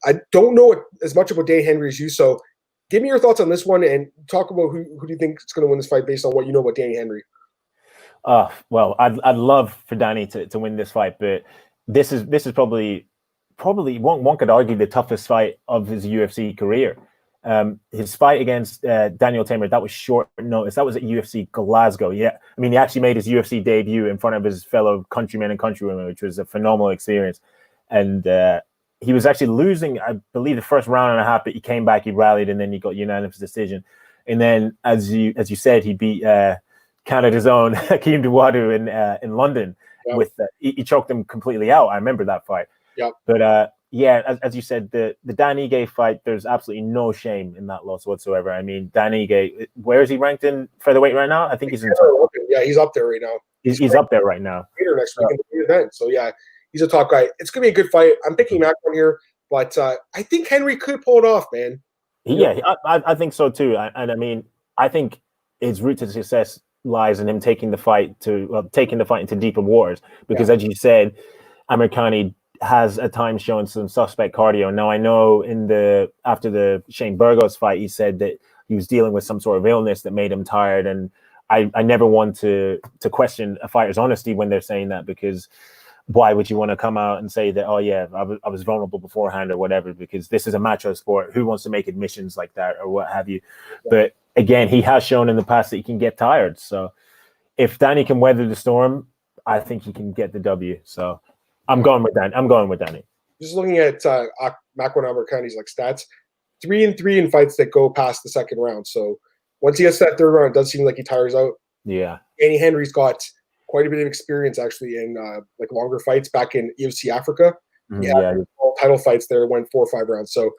I don't know as much about Danny Henry as you, so give me your thoughts on this one and talk about who do you think is going to win this fight based on what you know about Danny Henry. Well, I'd love for Danny to win this fight, but this is probably one could argue the toughest fight of his UFC career. His fight against Daniel Tamer, that was short notice. That was at UFC Glasgow. Yeah, I mean, he actually made his UFC debut in front of his fellow countrymen and countrywomen, which was a phenomenal experience. And he was actually losing, I believe, the first round and a half, but he came back, he rallied, and then he got unanimous decision. And then, as you said, he beat Canada's own Keem Dawato in London. Yep. With he choked him completely out. I remember that fight. Yeah. But as you said, the Dan Ige fight, there's absolutely no shame in that loss whatsoever. I mean, Dan Ige, where is he ranked in featherweight right now? I think he's in. Yeah, he's up there right now. He's up there right now. Next week in the event. So yeah, he's a top guy. It's gonna be a good fight. I'm picking Makwan here, but I think Henry could pull it off, man. Yeah, I think so too. And I mean, I think his route to success lies in him taking the fight into deeper waters. Because as you said, Amirkhani has at times shown some suspect cardio. Now I know after the Shane Burgos fight, he said that he was dealing with some sort of illness that made him tired. And I never want to question a fighter's honesty when they're saying that, because why would you want to come out and say that, oh yeah, I was vulnerable beforehand or whatever, because this is a macho sport. Who wants to make admissions like that or what have you? But again, he has shown in the past that he can get tired. So if Danny can weather the storm, I think he can get the W. So I'm going with Danny. Just looking at Makwan Amirkhani's like stats, 3-3 in fights that go past the second round. So once he gets to that third round, it does seem like he tires out. Yeah. Danny Henry's got quite a bit of experience actually in like longer fights back in UFC Africa. All title fights there, went 4 or 5 rounds. So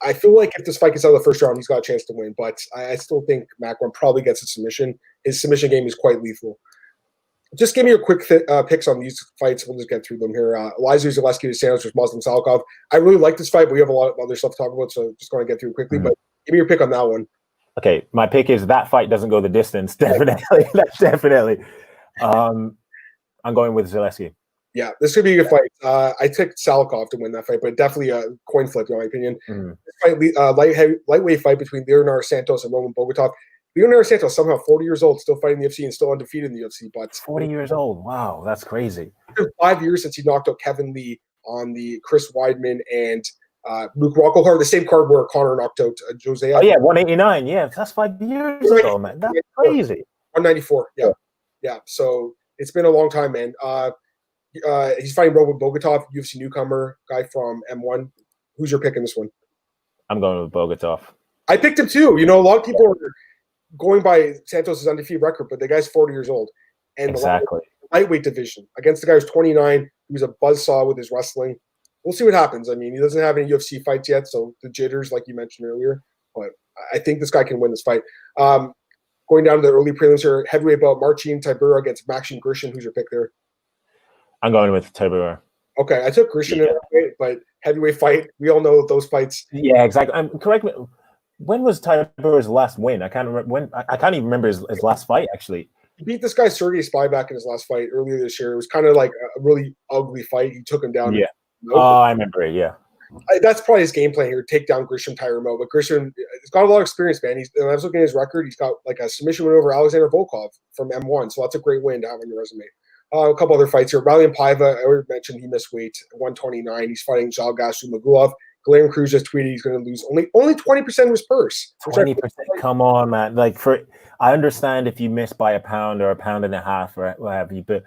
I feel like if this fight gets out of the first round, he's got a chance to win. But I still think Makwan probably gets a submission. His submission game is quite lethal. Just give me your quick picks on these fights. We'll just get through them here. Eliza Zaleski to Santos versus Muslim Salikov. I really like this fight, but we have a lot of other stuff to talk about, so just going to get through it quickly. But give me your pick on that one. Okay, my pick is that fight doesn't go the distance. Definitely. That's definitely. I'm going with Zaleski. Yeah, this could be a good fight. I took Salikov to win that fight, but definitely a coin flip, in my opinion. This fight, lightweight fight between Leonardo Santos and Roman Bogotov. Leonardo Santos, somehow 40 years old, still fighting the UFC and still undefeated in the UFC. But 40 years old. Wow, that's crazy. It's been 5 years since he knocked out Kevin Lee on the Chris Weidman and Luke Rockhold card, the same card where Connor knocked out Jose. Oh, yeah, 189. Yeah, that's 5 years ago, man. That's crazy. 194. Yeah. So it's been a long time, man. He's fighting Roman Bogotov, UFC newcomer, guy from M1. Who's your pick in this one? I'm going with Bogotov. I picked him too. You know, a lot of people are going by Santos' undefeated record, but the guy's 40 years old. And exactly. The lightweight division against the guy who's 29, who's a buzzsaw with his wrestling. We'll see what happens. I mean, he doesn't have any UFC fights yet, so the jitters, like you mentioned earlier. But I think this guy can win this fight. Going down to the early prelims here, heavyweight bout Marcin Tybura against Maxim Grishin. Who's your pick there? I'm going with Tybura. Okay, I took Grishin in heavyweight, but heavyweight fight, we all know those fights. Yeah, exactly. Correct me. When was Tybura's last win? I can't remember when. I can't even remember his last fight, actually. He beat this guy Sergey Spivak in his last fight earlier this year. It was kind of like a really ugly fight. He took him down. Yeah. Oh, I remember it. Yeah. That's probably his game plan here: take down Grisham Tyramo. But Grisham has got a lot of experience, man. And I was looking at his record. He's got like a submission win over Alexander Volkov from M1, so that's a great win to have on your resume. A couple other fights here. Ralian Paiva, I already mentioned he missed weight, 129. He's fighting Zhao Gashu Magulov. Glenn Cruz just tweeted he's going to lose only 20% of his purse. 20%. Come on, man. Like I understand if you miss by a pound or a pound and a half or what have you, but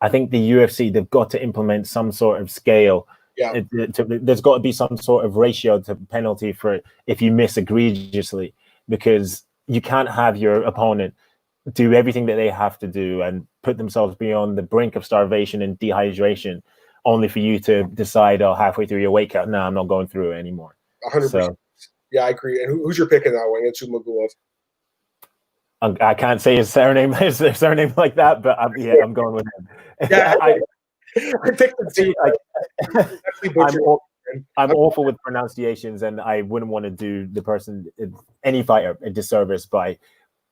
I think the UFC, they've got to implement some sort of scale. Yeah. There's got to be some sort of ratio to penalty for if you miss egregiously, because you can't have your opponent do everything that they have to do and put themselves beyond the brink of starvation and dehydration only for you to decide, halfway through your weight cut, no, I'm not going through it anymore. 100%. So, yeah, I agree. And who's your pick in that one? It's Magulov. I can't say his surname like that, but I'm going with him. Yeah, I picked the I'm awful with pronunciations, and I wouldn't want to do the person, any fighter, a disservice by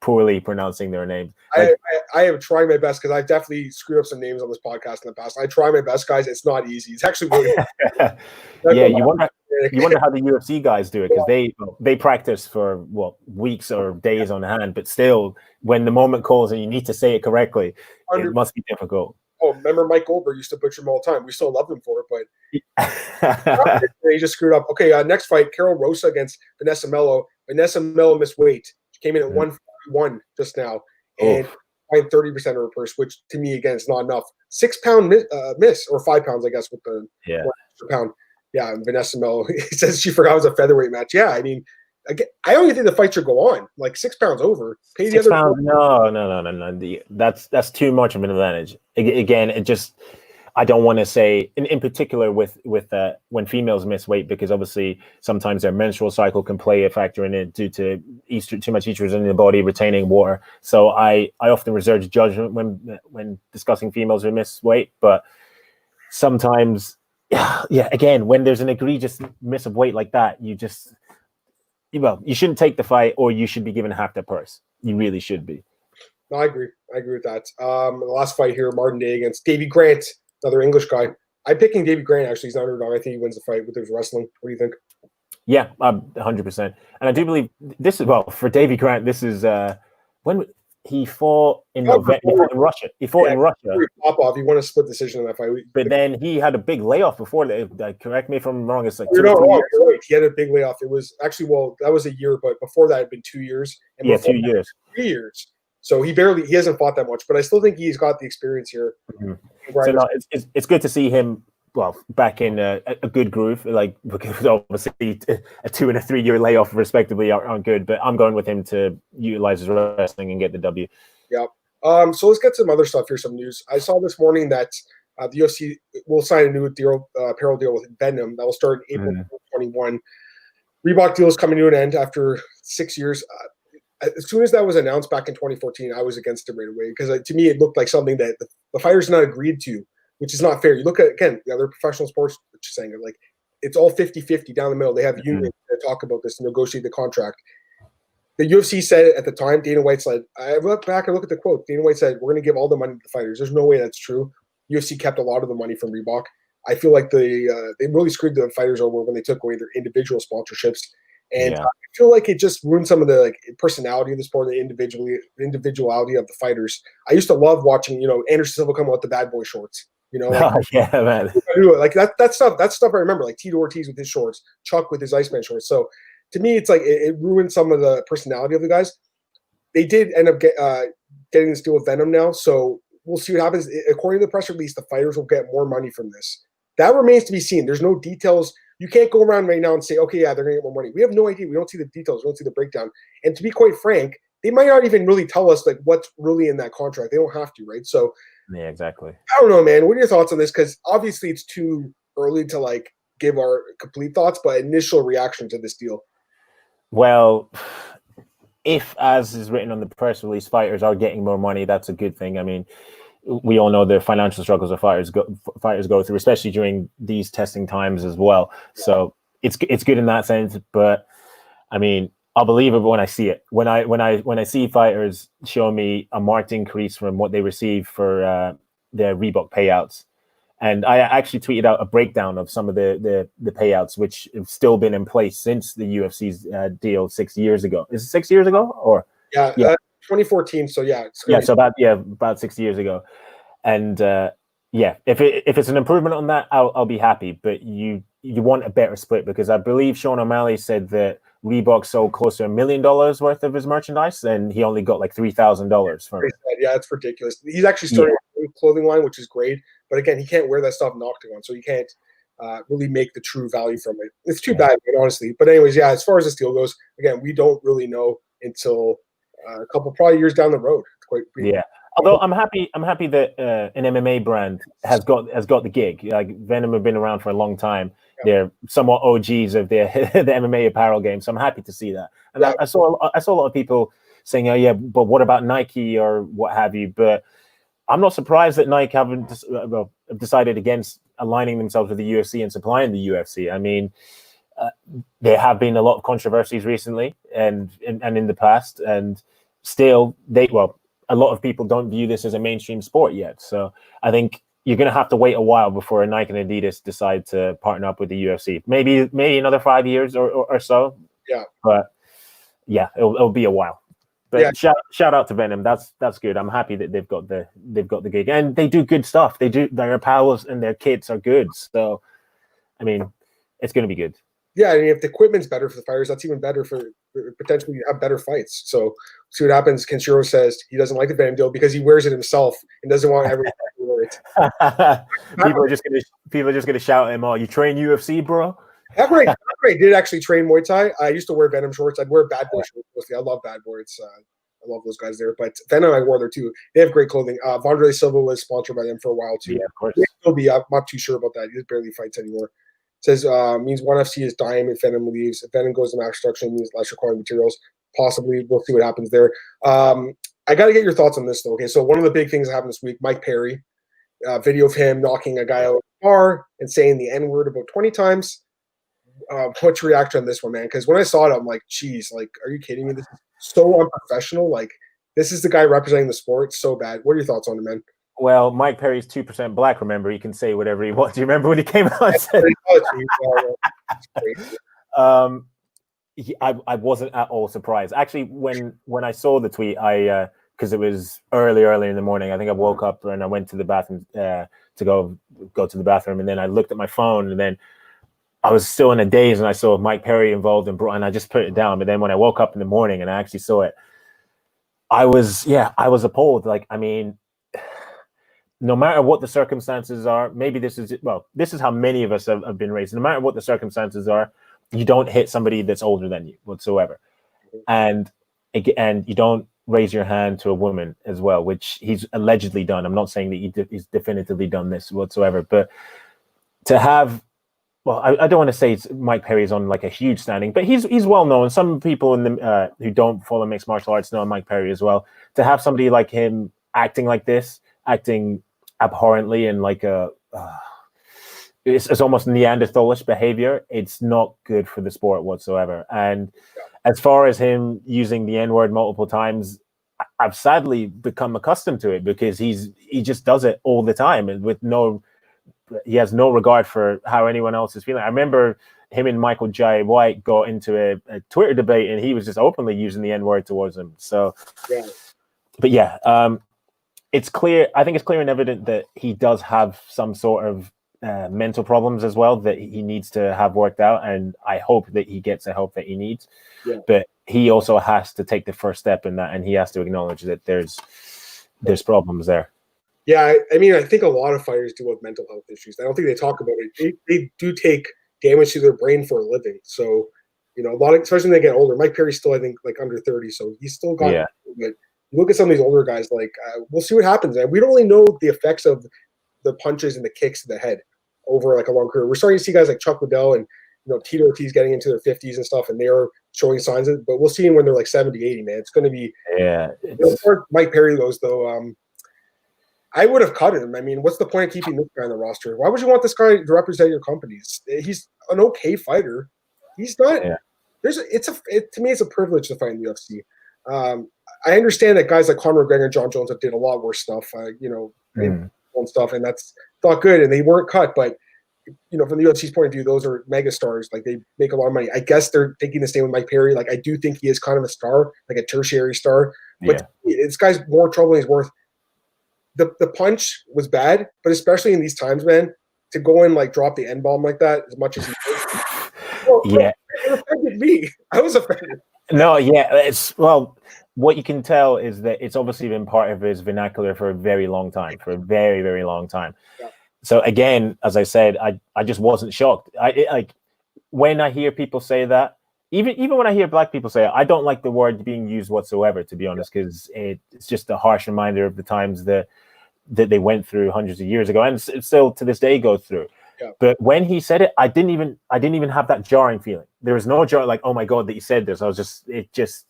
poorly pronouncing their names. I am trying my best, because I've definitely screwed up some names on this podcast in the past. I try my best, guys. It's not easy. It's actually really yeah, you wonder how the UFC guys do it, because they practice for weeks or days on hand, but still, when the moment calls and you need to say it correctly, it must be difficult. Oh, remember Mike Goldberg used to butcher him all the time. We still love him for it, but he just screwed up. Okay, next fight, Carol Rosa against Vanessa Mello. Vanessa Mello missed weight. She came in at 141 just now, and 30% of her purse, which to me, again, is not enough. 6 pound miss, or 5 pounds, I guess, with the 1 extra pound. Yeah, and Vanessa Mello, he says she forgot it was a featherweight match. Yeah, I mean, again, I don't even think the fight should go on. Like 6 pounds over. Pay the 6 other pounds? No. That's too much of an advantage. Again, it just, I don't want to say in particular with when females miss weight, because obviously sometimes their menstrual cycle can play a factor in it due to too much estrogen in the body retaining water. So I often reserve judgment when discussing females who miss weight, but sometimes, again, when there's an egregious miss of weight like that, you shouldn't take the fight, or you should be given half the purse. You really should be. No, I agree with that. The last fight here, Martin Day against Davy Grant, another English guy. I'm picking Davy Grant. Actually, he's an underdog. I think he wins the fight with his wrestling. What do you think? Yeah, 100%. And I do believe this is, for Davy Grant, this is when he fought in Russia. He fought in Russia. He won a split decision in that fight. But then he had a big layoff before that. Correct me if I'm wrong. It's like you're not wrong. You're right. He had a big layoff. It was actually, that was a year, but before that, it had been 2 years. And 2 years. 3 years. So he hasn't fought that much, but I still think he's got the experience here. Mm-hmm. So no, it's good to see him, back in a good groove, because obviously a 2 and a 3 year layoff respectively aren't good, but I'm going with him to utilize his wrestling and get the W. Yeah. So let's get some other stuff here, some news. I saw this morning that the UFC will sign a new apparel deal with Venum that will start in April 2021. Reebok deal is coming to an end after 6 years. As soon as that was announced back in 2014, I was against it right away, because to me it looked like something that the fighters not agreed to, which is not fair. You look at, again, the other professional sports, saying it, like, it's all 50-50 down the middle. They have unions that talk about this and negotiate the contract. The UFC said at the time, Dana White said, I look back and look at the quote. Dana White said, we're going to give all the money to the fighters. There's no way that's true. UFC kept a lot of the money from Reebok. I feel like they really screwed the fighters over when they took away their individual sponsorships. And I feel like it just ruined some of the personality of the sport, the individuality of the fighters. I used to love watching, Anderson Silva come out with the bad boy shorts. Yeah, man. Like that stuff I remember, like Tito Ortiz with his shorts, Chuck with his Iceman shorts. So to me, it's like it ruined some of the personality of the guys. They did end up getting this deal with Venum now, so we'll see what happens. According to the press release, the fighters will get more money from this. That remains to be seen. There's no details. You can't go around right now and say, okay, yeah, they're going to get more money. We have no idea. We don't see the details. We don't see the breakdown. And to be quite frank, they might not even really tell us like what's really in that contract. They don't have to, right? So yeah, exactly. I don't know, man. What are your thoughts on this? Because obviously it's too early to like give our complete thoughts, but initial reaction to this deal. Well, if, as is written on the press release, fighters are getting more money, that's a good thing. I mean, we all know the financial struggles that fighters go through, especially during these testing times as well. So it's good in that sense. But I mean, I'll believe it when I see it. When I see fighters show me a marked increase from what they receive for their Reebok payouts, and I actually tweeted out a breakdown of some of the payouts which have still been in place since the UFC's deal 6 years ago. Is it 6 years ago or? Yeah. 2014. So yeah, so about 6 years ago, and if it's an improvement on that, I'll be happy. But you want a better split, because I believe Sean O'Malley said that Reebok sold close to $1 million worth of his merchandise, and he only got like $3,000 from it. Yeah, it's ridiculous. He's actually starting a clothing line, which is great. But again, he can't wear that stuff in the octagon, so you can't really make the true value from it. It's too bad, honestly. But anyways, yeah, as far as this deal goes, again, we don't really know until a couple probably years down the road. Although I'm happy that an MMA brand has got the gig. Like Venum have been around for a long time. Yeah. They're somewhat OGs of the MMA apparel game, so I'm happy to see that. And I saw a lot of people saying, "Oh yeah, but what about Nike or what have you?" But I'm not surprised that Nike haven't decided against aligning themselves with the UFC and supplying the UFC. I mean, there have been a lot of controversies recently and in the past, and still a lot of people don't view this as a mainstream sport yet. So I think you're going to have to wait a while before Nike and Adidas decide to partner up with the UFC. Maybe another 5 years or so. Yeah. But yeah, it'll be a while. But shout out to Venum. That's good. I'm happy that they've got the gig, and they do good stuff. Their apparel and their kits are good. So I mean, it's going to be good. Yeah, I mean, if the equipment's better for the fighters, that's even better for potentially have better fights. So see what happens. Kenshiro says he doesn't like the Venum deal because he wears it himself and doesn't want everyone to wear it. People are just gonna shout at him, "Oh, you train UFC, bro?" I did actually train Muay Thai. I used to wear Venum shorts. I'd wear Bad Boy shorts mostly. I love Bad Boy. I love those guys there. But Venum I wore there too. They have great clothing. Vandré Silva was sponsored by them for a while too. Yeah, of course. I'm not too sure about that. He barely fights anymore. Says means ONE FC is dying if Venum leaves. If Venum goes to max production, it means less required materials. Possibly, we'll see what happens there. I got to get your thoughts on this though. Okay, so one of the big things that happened this week, Mike Perry, video of him knocking a guy out of the bar and saying the N word about 20 times. What's your reaction on this one, man? Because when I saw it, I'm like, geez, like, are you kidding me? This is so unprofessional. Like, this is the guy representing the sport. It's so bad. What are your thoughts on it, man? Well, Mike Perry's 2% black. Remember, he can say whatever he wants. Do you remember when he came out and said? I wasn't at all surprised. Actually, when I saw the tweet, because it was early in the morning. I think I woke up and I went to the bathroom to go to the bathroom, and then I looked at my phone, and then I was still in a daze, and I saw Mike Perry involved and I just put it down. But then when I woke up in the morning and I actually saw it, I was appalled. Like, I mean, no matter what the circumstances are, maybe this is how many of us have been raised. No matter what the circumstances are, you don't hit somebody that's older than you whatsoever. And you don't raise your hand to a woman as well, which he's allegedly done. I'm not saying that he's definitively done this whatsoever, but to have, I don't want to say Mike Perry's on like a huge standing, but he's well known. Some people in the who don't follow mixed martial arts know Mike Perry as well. To have somebody like him acting like this, acting abhorrently and like it's almost Neanderthalish behavior. It's not good for the sport whatsoever. And as far as him using the N-word multiple times, I've sadly become accustomed to it because he just does it all the time and he has no regard for how anyone else is feeling. I remember him and Michael J. White got into a Twitter debate, and he was just openly using the N-word towards him. So, yeah. But yeah, it's clear. I think it's clear and evident that he does have some sort of mental problems as well that he needs to have worked out, and I hope that he gets the help that he needs. Yeah. But he also has to take the first step in that, and he has to acknowledge that there's problems there. Yeah, I mean, I think a lot of fighters deal with mental health issues. I don't think they talk about it. They do take damage to their brain for a living. So, you know, a lot of, especially when they get older. Mike Perry's still, I think, like under 30, so he's still got. Yeah. But you look at some of these older guys, like we'll see what happens. And we don't really know the effects of the punches and the kicks to the head over like a long career. We're starting to see guys like Chuck Liddell and Tito Ortiz getting into their 50s and stuff, and they're showing signs of it. But we'll see when they're like 70, 80, man. It's going to be. Yeah. As far as Mike Perry goes, though, I would have cut him. I mean, what's the point of keeping this guy on the roster? Why would you want this guy to represent your companies? He's an okay fighter. He's not. Yeah. To me, it's a privilege to fight in the UFC. I understand that guys like Conor McGregor and John Jones have did a lot worse stuff, and stuff, and that's not good. And they weren't cut, but from the UFC's point of view, those are mega stars. Like they make a lot of money. I guess they're thinking the same with Mike Perry. Like I do think he is kind of a star, like a tertiary star. But this guy's more trouble than he's worth. The punch was bad, but especially in these times, man, to go and like drop the N-bomb like that as much as he did. It offended me. I was offended. No, yeah, what you can tell is that it's obviously been part of his vernacular for a very long time, for a very, very long time. Yeah. So again, as I said, I just wasn't shocked. Like when I hear people say that, even when I hear black people say it, I don't like the word being used whatsoever, to be honest, because it's just a harsh reminder of the times that they went through hundreds of years ago, and still to this day go through. Yeah. But when he said it, I didn't even have that jarring feeling. There was no jar like, oh my god, that he said this. I was just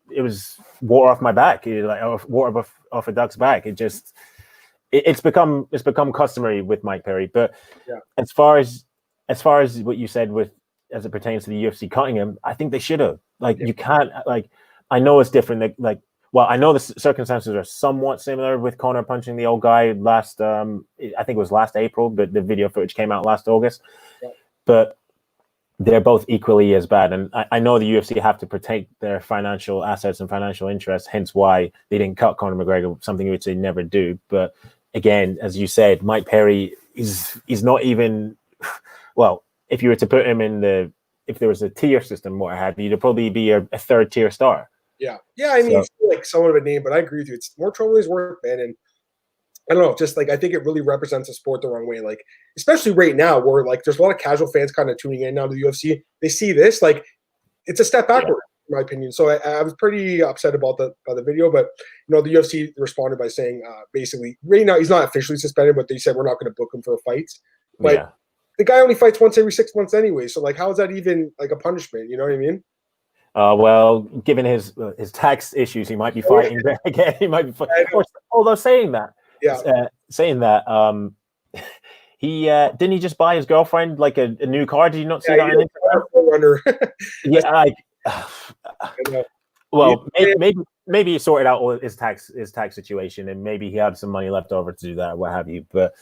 it was water off my back, like water off a duck's back. It's become customary with Mike Perry. But as far as what you said with as it pertains to the UFC cutting him, I think they should have. Like you can't I know it's different. I know the circumstances are somewhat similar with Conor punching the old guy last, I think it was last April, but the video footage came out last August. Yeah. But they're both equally as bad. And I know the UFC have to protect their financial assets and financial interests, hence why they didn't cut Conor McGregor, something which they never do. But again, as you said, Mike Perry is not even, if you were to put him if there was a tier system, what have you, he'd probably be a third tier star. Yeah. I mean, it's like somewhat of a name, but I agree with you. It's more trouble than he's worth, man. And I don't know, just like I think it really represents the sport the wrong way. Like, especially right now, where like there's a lot of casual fans kind of tuning in now to the UFC. They see this, like it's a step backward, in my opinion. So I was pretty upset about the video, but the UFC responded by saying basically right now he's not officially suspended, but they said we're not going to book him for fights. But the guy only fights once every 6 months anyway. So like, how is that even like a punishment? You know what I mean? Given his tax issues, he might be fighting back again. He might be fighting. Although saying that, he didn't he just buy his girlfriend like a new car? Did you not see that on Instagram? Maybe he sorted out all his tax situation, and maybe he had some money left over to do that, what have you. But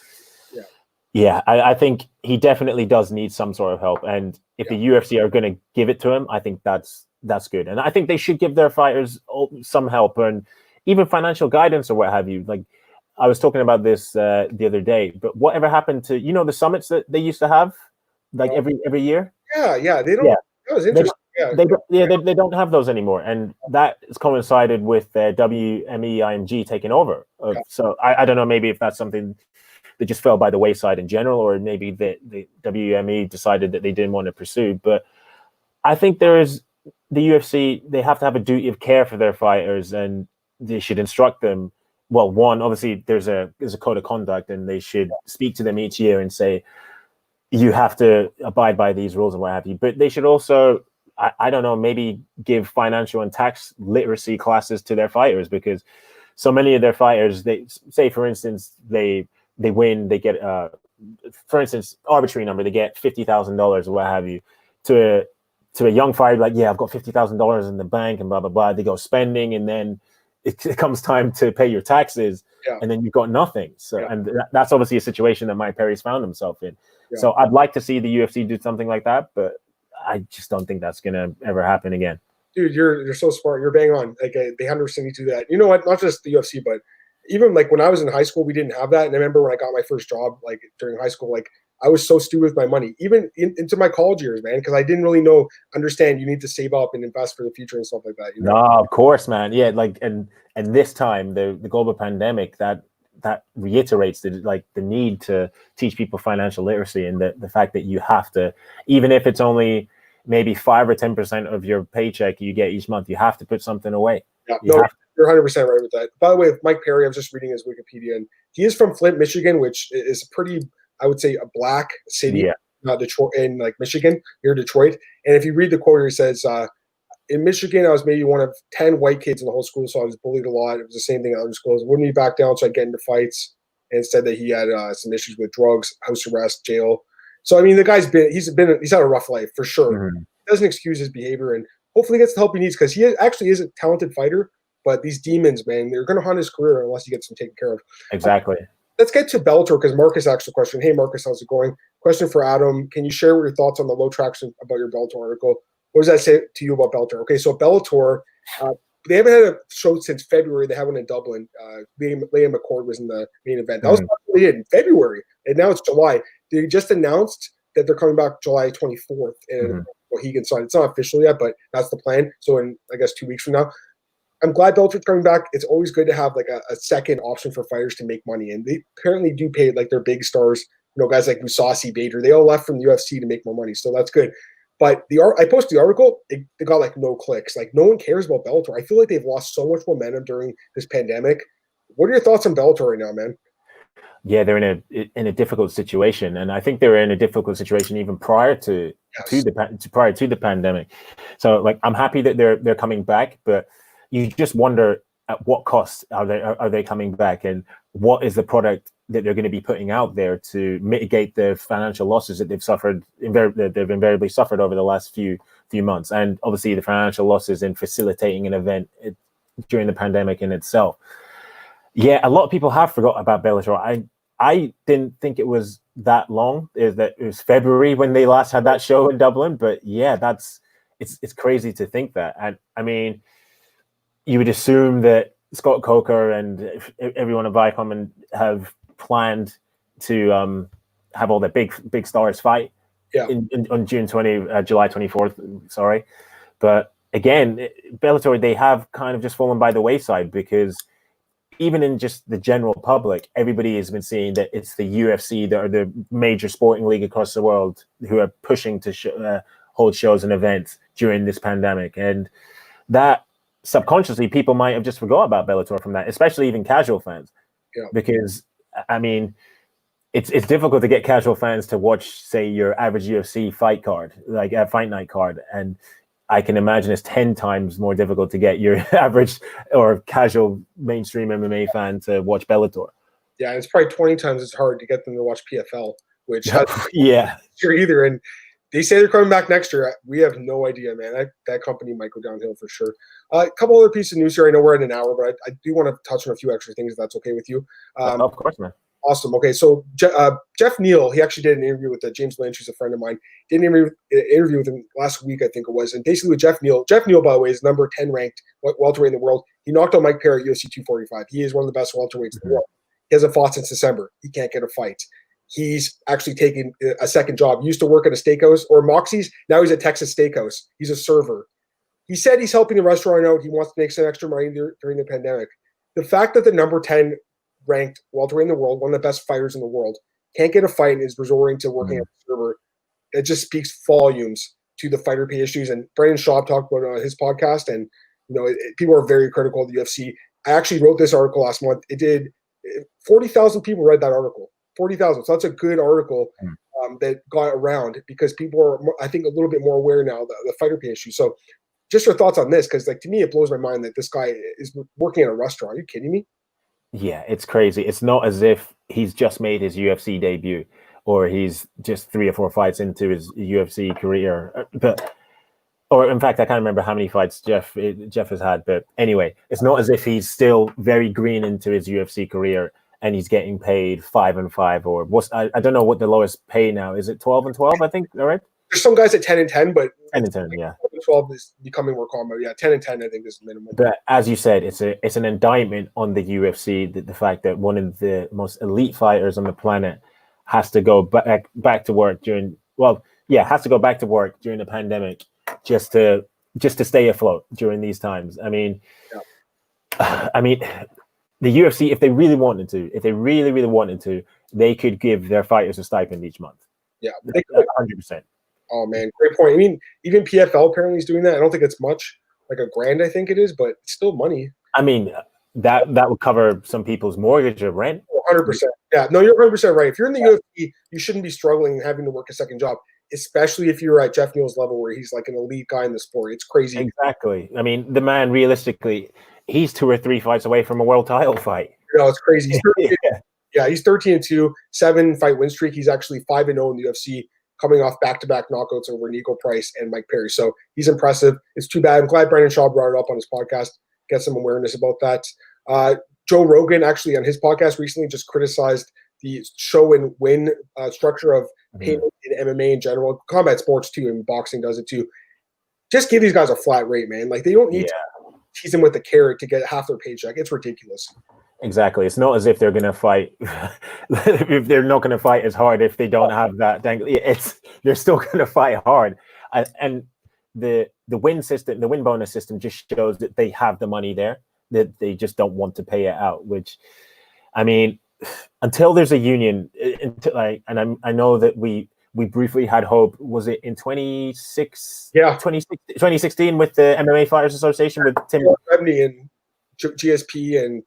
I think he definitely does need some sort of help, and if the UFC are going to give it to him, I think that's good. And I think they should give their fighters some help and even financial guidance or what have you. Like I was talking about this the other day, but whatever happened to, the summits that they used to have like every year? Yeah. They don't. That was interesting. They don't have those anymore. And that has coincided with WME taking over. So I don't know, maybe if that's something that just fell by the wayside in general, or maybe the WME decided that they didn't want to pursue. But I think the UFC, they have to have a duty of care for their fighters, and they should instruct them. Well, one, obviously there's a code of conduct, and they should speak to them each year and say, you have to abide by these rules and what have you. But they should also, I don't know, maybe give financial and tax literacy classes to their fighters, because so many of their fighters, they say, for instance, they win, they get, for instance, arbitrary number, they get $50,000 or what have you, to a young fighter, like, I've got $50,000 in the bank and blah, blah, blah. They go spending, and then it comes time to pay your taxes, and then you've got nothing. So, and that's obviously a situation that Mike Perry's found himself in. Yeah. So I'd like to see the UFC do something like that, but I just don't think that's gonna ever happen again. Dude, you're so smart. You're bang on. Like they understand you do that. You know what? Not just the UFC, but even like when I was in high school, we didn't have that. And I remember when I got my first job, like during high school, like I was so stupid with my money, even into my college years, man, because I didn't really understand you need to save up and invest for the future and stuff like that. You know? No, of course, man. Yeah, like and this time the global pandemic that reiterates the need to teach people financial literacy, and the fact that you have to, even if it's only maybe 5 or 10% of your paycheck you get each month, you have to put something away. Yeah, you're 100% right with that. By the way, Mike Perry, I was just reading his Wikipedia, and he is from Flint, Michigan, which is pretty, I would say, a black city, not Detroit, in like Michigan, near Detroit. And if you read the quote, he says, in Michigan, I was maybe one of 10 white kids in the whole school, so I was bullied a lot. It was the same thing at other schools. Wouldn't be back down, so I'd get into fights, and said that he had some issues with drugs, house arrest, jail. So I mean, the guy's he's had a rough life for sure. Mm-hmm. It doesn't excuse his behavior, and hopefully gets the help he needs, because he actually is a talented fighter. But these demons, man, they're going to haunt his career unless he gets them taken care of. Exactly. Let's get to Bellator, because Marcus asked a question. Hey, Marcus, how's it going? Question for Adam. Can you share your thoughts on the low traction about your Bellator article? What does that say to you about Bellator? Okay, so Bellator, they haven't had a show since February. They had one in Dublin. Liam McCord was in the main event. That was what they did in February, and now it's July. They just announced that they're coming back July 24th in Mohegan Sun. It's not official yet, but that's the plan. So in, I guess, 2 weeks from now. I'm glad Bellator's coming back. It's always good to have like a second option for fighters to make money, and they apparently do pay like their big stars. You know, guys like Musasi, Bader, they all left from the UFC to make more money, so that's good. But I posted the article, it got like no clicks. Like no one cares about Bellator. I feel like they've lost so much momentum during this pandemic. What are your thoughts on Bellator right now, man? Yeah, they're in a difficult situation, and I think they were in a difficult situation even prior to the pandemic. So like, I'm happy that they're coming back, but you just wonder at what cost are they coming back, and what is the product that they're going to be putting out there to mitigate the financial losses that they've invariably suffered over the last few months, and obviously the financial losses in facilitating an event during the pandemic in itself. Yeah, a lot of people have forgot about Bellator. I didn't think it was that long. It was February when they last had that show in Dublin, but yeah, it's crazy to think that. And I mean, you would assume that Scott Coker and everyone at Viacom have planned to have all the big stars fight on July 24th. Sorry, but again, Bellator, they have kind of just fallen by the wayside, because even in just the general public, everybody has been seeing that it's the UFC that are the major sporting league across the world who are pushing to hold shows and events during this pandemic, and that subconsciously people might have just forgot about Bellator from that, especially even casual fans. Yeah. Because I mean, it's difficult to get casual fans to watch, say, your average UFC fight card, like a fight night card, and I can imagine it's 10 times more difficult to get your average or casual mainstream MMA fan to watch Bellator. Yeah, it's probably 20 times as hard to get them to watch PFL, which sure either. And they say they're coming back next year. We have no idea, man. That company might go downhill for sure. A couple other pieces of news here. I know we're in an hour, but I do want to touch on a few extra things, if that's okay with you. Of course, man. Awesome. Okay, so Geoff Neal, he actually did an interview with James Lynch, who's a friend of mine. Did an interview with him last week, I think it was. And basically with Geoff Neal, by the way, is number 10 ranked welterweight in the world. He knocked out Mike Perry at UFC 245. He is one of the best welterweights in the world. He hasn't fought since December. He can't get a fight. He's actually taking a second job. He used to work at a steakhouse or Moxie's. Now he's at Texas Steakhouse. He's a server. He said he's helping the restaurant out. He wants to make some extra money during the pandemic. The fact that the number 10 ranked welterweight in the world, one of the best fighters in the world, can't get a fight and is resorting to working as a server, it just speaks volumes to the fighter pay issues. And Brendan Schaub talked about it on his podcast, and people are very critical of the UFC. I actually wrote this article last month. It did 40,000 people read that article. 40,000. So that's a good article that got around, because people are, I think, a little bit more aware now of the fighter pay issue. So just your thoughts on this, because like to me, it blows my mind that this guy is working at a restaurant. Are you kidding me? Yeah, it's crazy. It's not as if he's just made his UFC debut or he's just 3 or 4 fights into his UFC career. But Or in fact, I can't remember how many fights Geoff has had. But anyway, it's not as if he's still very green into his UFC career and he's getting paid 5-5 or I don't know what the lowest pay now is. It 12-12? I think. All right. There's some guys at 10-10, but 10-10, yeah. 12 is becoming more common. Yeah, 10-10, I think is the minimum. But as you said, it's an indictment on the UFC the fact that one of the most elite fighters on the planet has to go back to work has to go back to work during the pandemic just to stay afloat during these times. I mean, the UFC, if they really wanted to, they could give their fighters a stipend each month. Yeah, 100%. Oh man, great point. I mean, even PFL apparently is doing that. I don't think it's much, like $1,000, I think it is, but it's still money. I mean, that would cover some people's mortgage or rent. 100%. Yeah, no, you're 100% right. If you're in the UFC, you shouldn't be struggling having to work a second job, especially if you're at Geoff Neal's level where he's like an elite guy in the sport. It's crazy. Exactly. I mean, the man, realistically, he's 2 or 3 fights away from a world title fight. No, it's crazy. He's 13-2, 7-fight win streak. He's actually 5-0 in the UFC, coming off back-to-back knockouts over Nico Price and Mike Perry. So he's impressive. It's too bad. I'm glad Brendan Schaub brought it up on his podcast, get some awareness about that. Joe Rogan, actually, on his podcast recently just criticized the show and win structure of payment in MMA in general. Combat sports, too, and boxing does it, too. Just give these guys a flat rate, man. Like, they don't need to tease them with the carrot to get half their paycheck. It's ridiculous. Exactly. It's not as if they're going to fight. If they're not going to fight as hard if they don't have that they're still going to fight hard. And the win system, the win bonus system, just shows that they have the money there, that they just don't want to pay it out. Which, I mean, until there's a union, I know that we briefly had hope. Was it in 2016 with the MMA Fighters Association with Tim Rebney and GSP and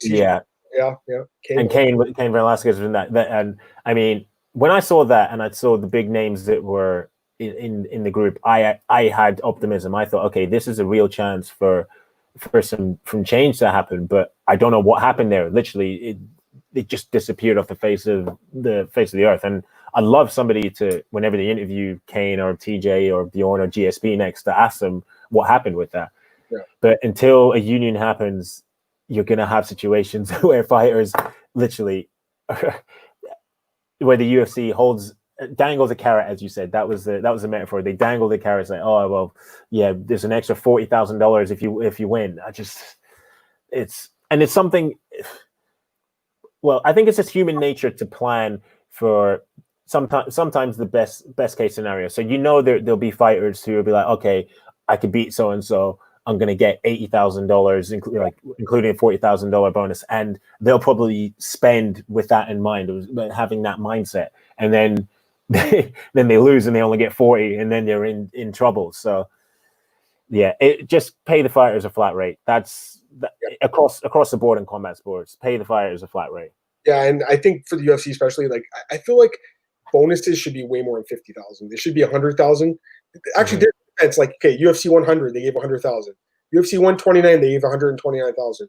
Cain Velasquez and that. And I mean, when I saw that and I saw the big names that were in the group, I had optimism. I thought, okay, this is a real chance for some change to happen. But I don't know what happened there. Literally, it just disappeared off the face of the earth. And I'd love somebody to, whenever they interview Cain or TJ or Bjorn or GSP next, to ask them what happened with that. Yeah. But until a union happens, you're going to have situations where fighters literally, where the UFC dangles a carrot, as you said. That was the metaphor. They dangle the carrot, like, oh well, yeah, there's an extra $40,000 if you win. It's something. Well, I think it's just human nature to plan for sometimes the best case scenario. So there'll be fighters who will be like, okay, I could beat so and so. I'm going to get $80,000, including a $40,000 bonus, and they'll probably spend with that in mind, having that mindset, and then they lose and they only get 40, and then they're in trouble. So, yeah, just pay the fighters a flat rate. Across the board in combat sports, pay the fighters a flat rate. Yeah, and I think for the UFC especially, like I feel like bonuses should be way more than 50,000. They should be 100,000. Actually, it's like, okay, UFC 100, they gave 100,000. UFC 129, they gave 129,000.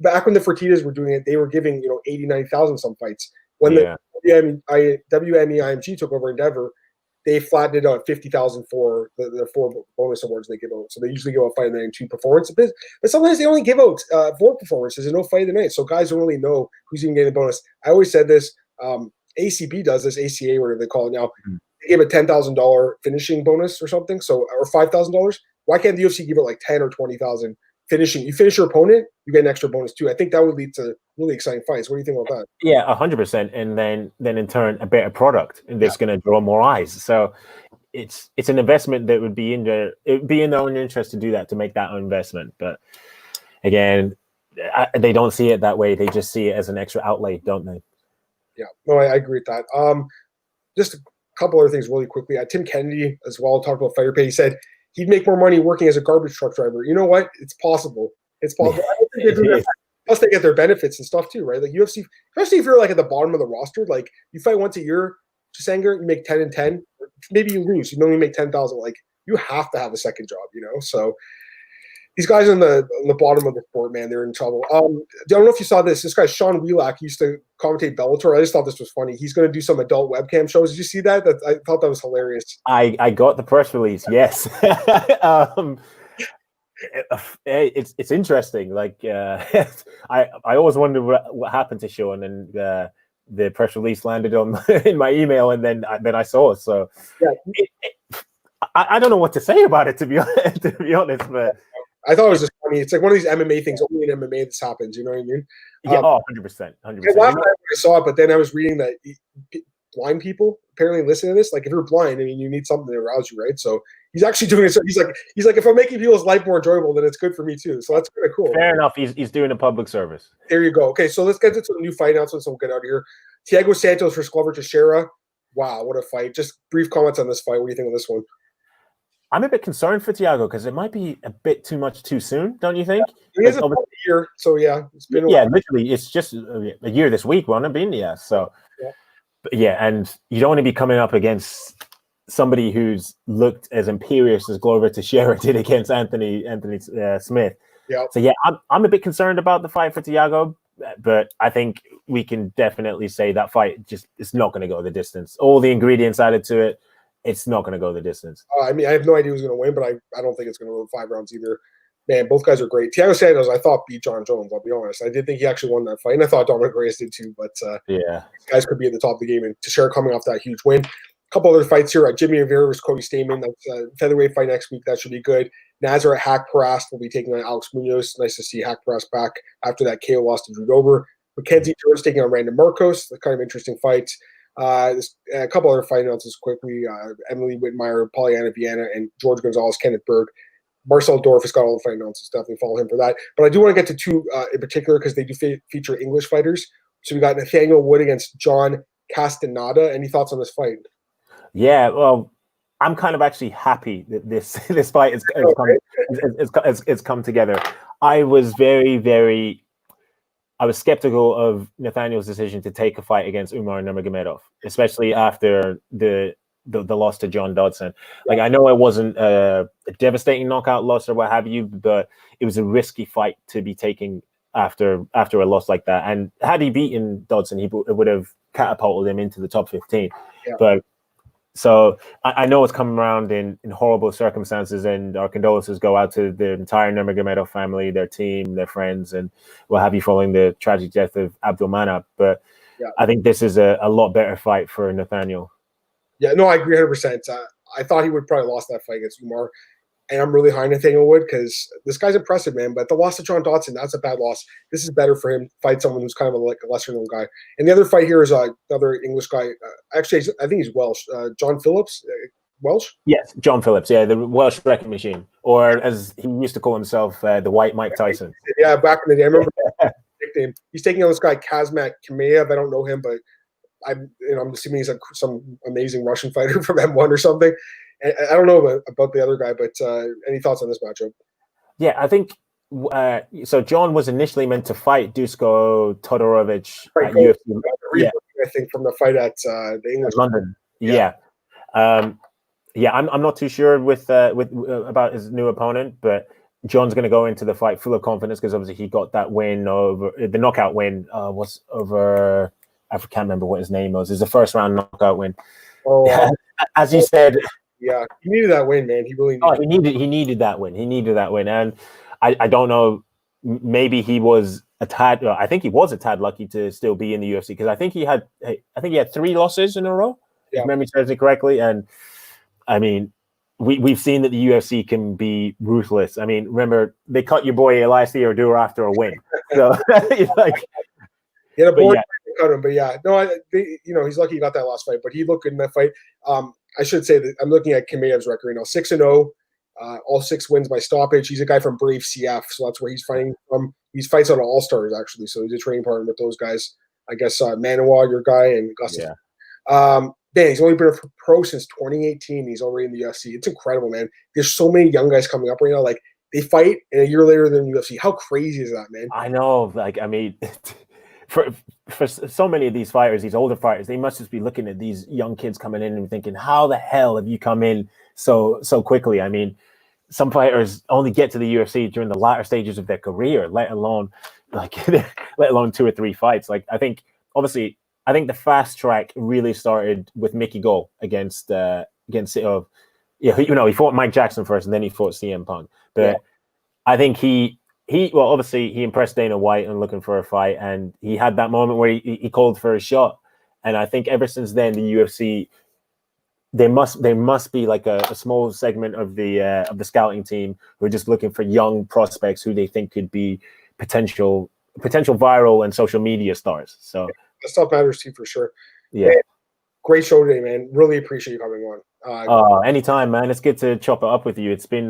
Back when the Fertittas were doing it, they were giving 89,000 some fights. When the WME IMG took over Endeavor, they flattened it out at 50,000 for the 4 bonus awards they give out. So they usually give out fight of the night and 2 performances, but sometimes they only give out 4 performances and no fight of the night. So guys don't really know who's even getting a bonus. I always said this. ACB does this, ACA, whatever they call it now. They give a $10,000 finishing bonus or something, or $5,000. Why can't the UFC give it like 10 or 20,000 finishing? You finish your opponent, you get an extra bonus too. I think that would lead to really exciting fights. What do you think about that? Yeah, 100%, and then in turn a better product, and that's going to draw more eyes. So it's an investment that would be in their own interest to do that, to make that investment. But again, they don't see it that way. They just see it as an extra outlay, don't they? Yeah, no, I agree with that. Just a couple other things really quickly. Tim Kennedy as well talked about fighter pay. He said he'd make more money working as a garbage truck driver. You know what? It's possible. It's possible. I don't think they do that. Plus, they get their benefits and stuff too, right? Like UFC, especially if you're like at the bottom of the roster, like you fight once a year, Chisanga, you make 10 and 10. Maybe you lose. You only make 10,000. Like you have to have a second job, So these guys on the bottom of the sport, man, they're in trouble. I don't know if you saw this. This guy Sean Wheelock used to commentate Bellator. I just thought this was funny. He's going to do some adult webcam shows. Did you see that? I thought that was hilarious. I got the press release. Yes. It's interesting. Like I always wondered what happened to Sean, and the press release landed on in my email, and then I saw it. So yeah. I don't know what to say about it, to be honest, but I thought it was just funny. It's like one of these MMA things. Only in MMA this happens. You know what I mean? Yeah. 100%. I laughed when I saw it, but then I was reading that blind people apparently listen to this. Like, if you're blind, I mean, you need something to arouse you, right? So he's actually doing it. So he's like, if I'm making people's life more enjoyable, then it's good for me too. So that's kind of cool. Fair enough. He's doing a public service. There you go. Okay, so let's get to some new fight announcements. We'll get out of here. Thiago Santos versus Glover Teixeira. Wow, what a fight! Just brief comments on this fight. What do you think of this one? I'm a bit concerned for Thiago because it might be a bit too much too soon, don't you think? He has a year, so yeah, it's been literally, it's just a year this week, won't it been? Yeah, so and you don't want to be coming up against somebody who's looked as imperious as Glover Teixeira did against Anthony Smith. Yeah. So yeah, I'm a bit concerned about the fight for Thiago, but I think we can definitely say that fight it's not going to go the distance. All the ingredients added to it. It's not going to go the distance. I mean, I have no idea who's going to win, but I don't think it's going to go 5 rounds either. Man, both guys are great. Thiago Santos, I thought, beat John Jones, I'll be honest. I did think he actually won that fight, and I thought Dominic Reyes did too, but these guys could be at the top of the game, and Teixeira coming off that huge win. A couple other fights here. Jimmie Rivera versus Cody Stamann. That's a featherweight fight next week. That should be good. Nazar Haqparast will be taking on Alex Munoz. Nice to see Haqparast back after that KO loss to Drew Dober. Mackenzie Jones taking on Brandon Marcos. Kind of interesting fights. A couple other fight announcements quickly. Emily Whitmire, Pollyanna Viana, and George Gonzalez, Kenneth Berg. Marcel Dorff has got all the fight announcements. Definitely follow him for that. But I do want to get to 2 in particular because they do feature English fighters. So we got Nathaniel Wood against John Castaneda. Any thoughts on this fight? Yeah, well, I'm kind of actually happy that this fight has come together. I was I was skeptical of Nathaniel's decision to take a fight against Umar Nurmagomedov, especially after the loss to John Dodson. Like, I know it wasn't a devastating knockout loss or what have you, but it was a risky fight to be taking after a loss like that. And had he beaten Dodson, it would have catapulted him into the top 15. Yeah. But so I know it's coming around in horrible circumstances, and our condolences go out to the entire Nurmagomedov family, their team, their friends, and what have you, following the tragic death of Abdul Manap. But I think this is a lot better fight for Nathaniel. Yeah, no, I agree 100%. I thought he would probably lost that fight against Umar, and I'm really high on Nathaniel Wood because this guy's impressive, man. But the loss to John Dodson, that's a bad loss. This is better for him. Fight someone who's kind of like a lesser known guy. And the other fight here is another English guy. Actually, I think he's Welsh. John Phillips, Welsh. Yes, John Phillips. Yeah, the Welsh wrecking machine, or as he used to call himself, the White Mike Tyson. Yeah, back in the day, I remember the nickname. He's taking on this guy Kazmat Kimeyev. I don't know him, but I'm assuming he's some amazing Russian fighter from M1 or something. I don't know about the other guy, but any thoughts on this matchup? Yeah, I think so. John was initially meant to fight Dusko Todorovic at UFC. I think from the fight at the English London. Yeah. I'm not too sure with about his new opponent, but John's going to go into the fight full of confidence because obviously he got that win over the knockout win. Was over. I can't remember what his name was. It's a first round knockout win. Oh, as you said. Yeah, he needed that win, man. He really needed he needed that win. He needed that win. And I don't know, maybe he was a tad, I think he was a tad lucky to still be in the UFC because I think he had 3 losses in a row, if memory serves me correctly. And I mean, we've seen that the UFC can be ruthless. I mean, remember, they cut your boy Elias Theodore after a win. So, cut him, but he's lucky he got that last fight, but he looked good in that fight. I should say that I'm looking at Kimeyev's record now, 6-0, all 6 wins by stoppage. He's a guy from Brave CF, so that's where he's fighting from. He fights out of All Stars actually, so he's a training partner with those guys. I guess Manawa, your guy, and Gustafsson. Man, he's only been a pro since 2018. He's already in the UFC. It's incredible, man. There's so many young guys coming up right now. Like, they fight, and a year later they're in the UFC. How crazy is that, man? I know. Like, I mean. For so many of these fighters, these older fighters, they must just be looking at these young kids coming in and thinking, how the hell have you come in so quickly? I mean, some fighters only get to the UFC during the latter stages of their career, let alone 2 or 3 fights. Like, I think the fast track really started with Mickey Gall against he fought Mike Jackson first, and then he fought CM Punk. But I think he impressed Dana White and looking for a fight, and he had that moment where he called for a shot. And I think ever since then, the UFC, there must be like a small segment of the scouting team who are just looking for young prospects who they think could be potential viral and social media stars. So that stuff matters to you for sure. Yeah. Man, great show today, man. Really appreciate you coming on. Anytime, man. It's good to chop it up with you. It's been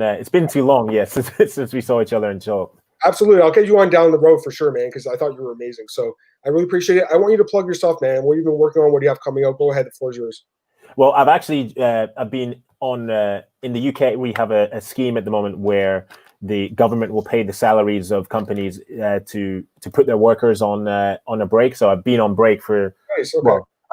too long, since we saw each other in show. Absolutely. I'll get you on down the road for sure, man, because I thought you were amazing. So I really appreciate it. I want you to plug yourself, man. What you've been working on, what do you have coming out? Go ahead. The floor is yours. Well, I've actually I've been on in the UK. We have a scheme at the moment where the government will pay the salaries of companies to put their workers on a break. So I've been on break for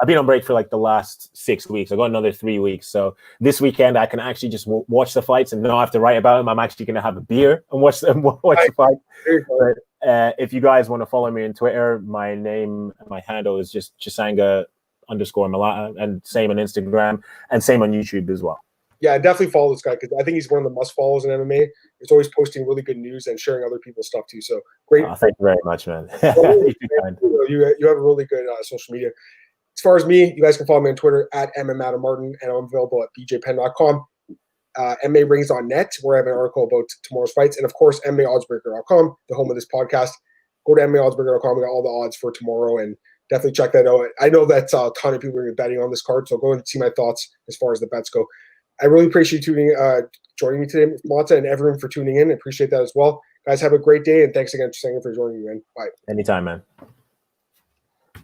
I've been on break for like the last 6 weeks. I've got another 3 weeks. So this weekend I can actually just watch the fights and not have to write about them. I'm actually going to have a beer and watch the fight. But if you guys want to follow me on Twitter, my handle is just Chisanga_Malata, and same on Instagram and same on YouTube as well. Yeah, definitely follow this guy because I think he's one of the must follows in MMA. He's always posting really good news and sharing other people's stuff too. So great. Thank you very much, man. You have a really good social media. As far as me, you guys can follow me on Twitter at MMAdammartin, and I'm available at bjpenn.com. MMARings.net, where I have an article about tomorrow's fights, and of course, MMAOddsbreaker.com, the home of this podcast. Go to MMAOddsbreaker.com. We got all the odds for tomorrow, and definitely check that out. I know that a ton of people are betting on this card, so go and see my thoughts as far as the bets go. I really appreciate you joining me today, Malata, and everyone for tuning in. I appreciate that as well. Guys, have a great day, and thanks again for joining me, man. Bye. Anytime, man.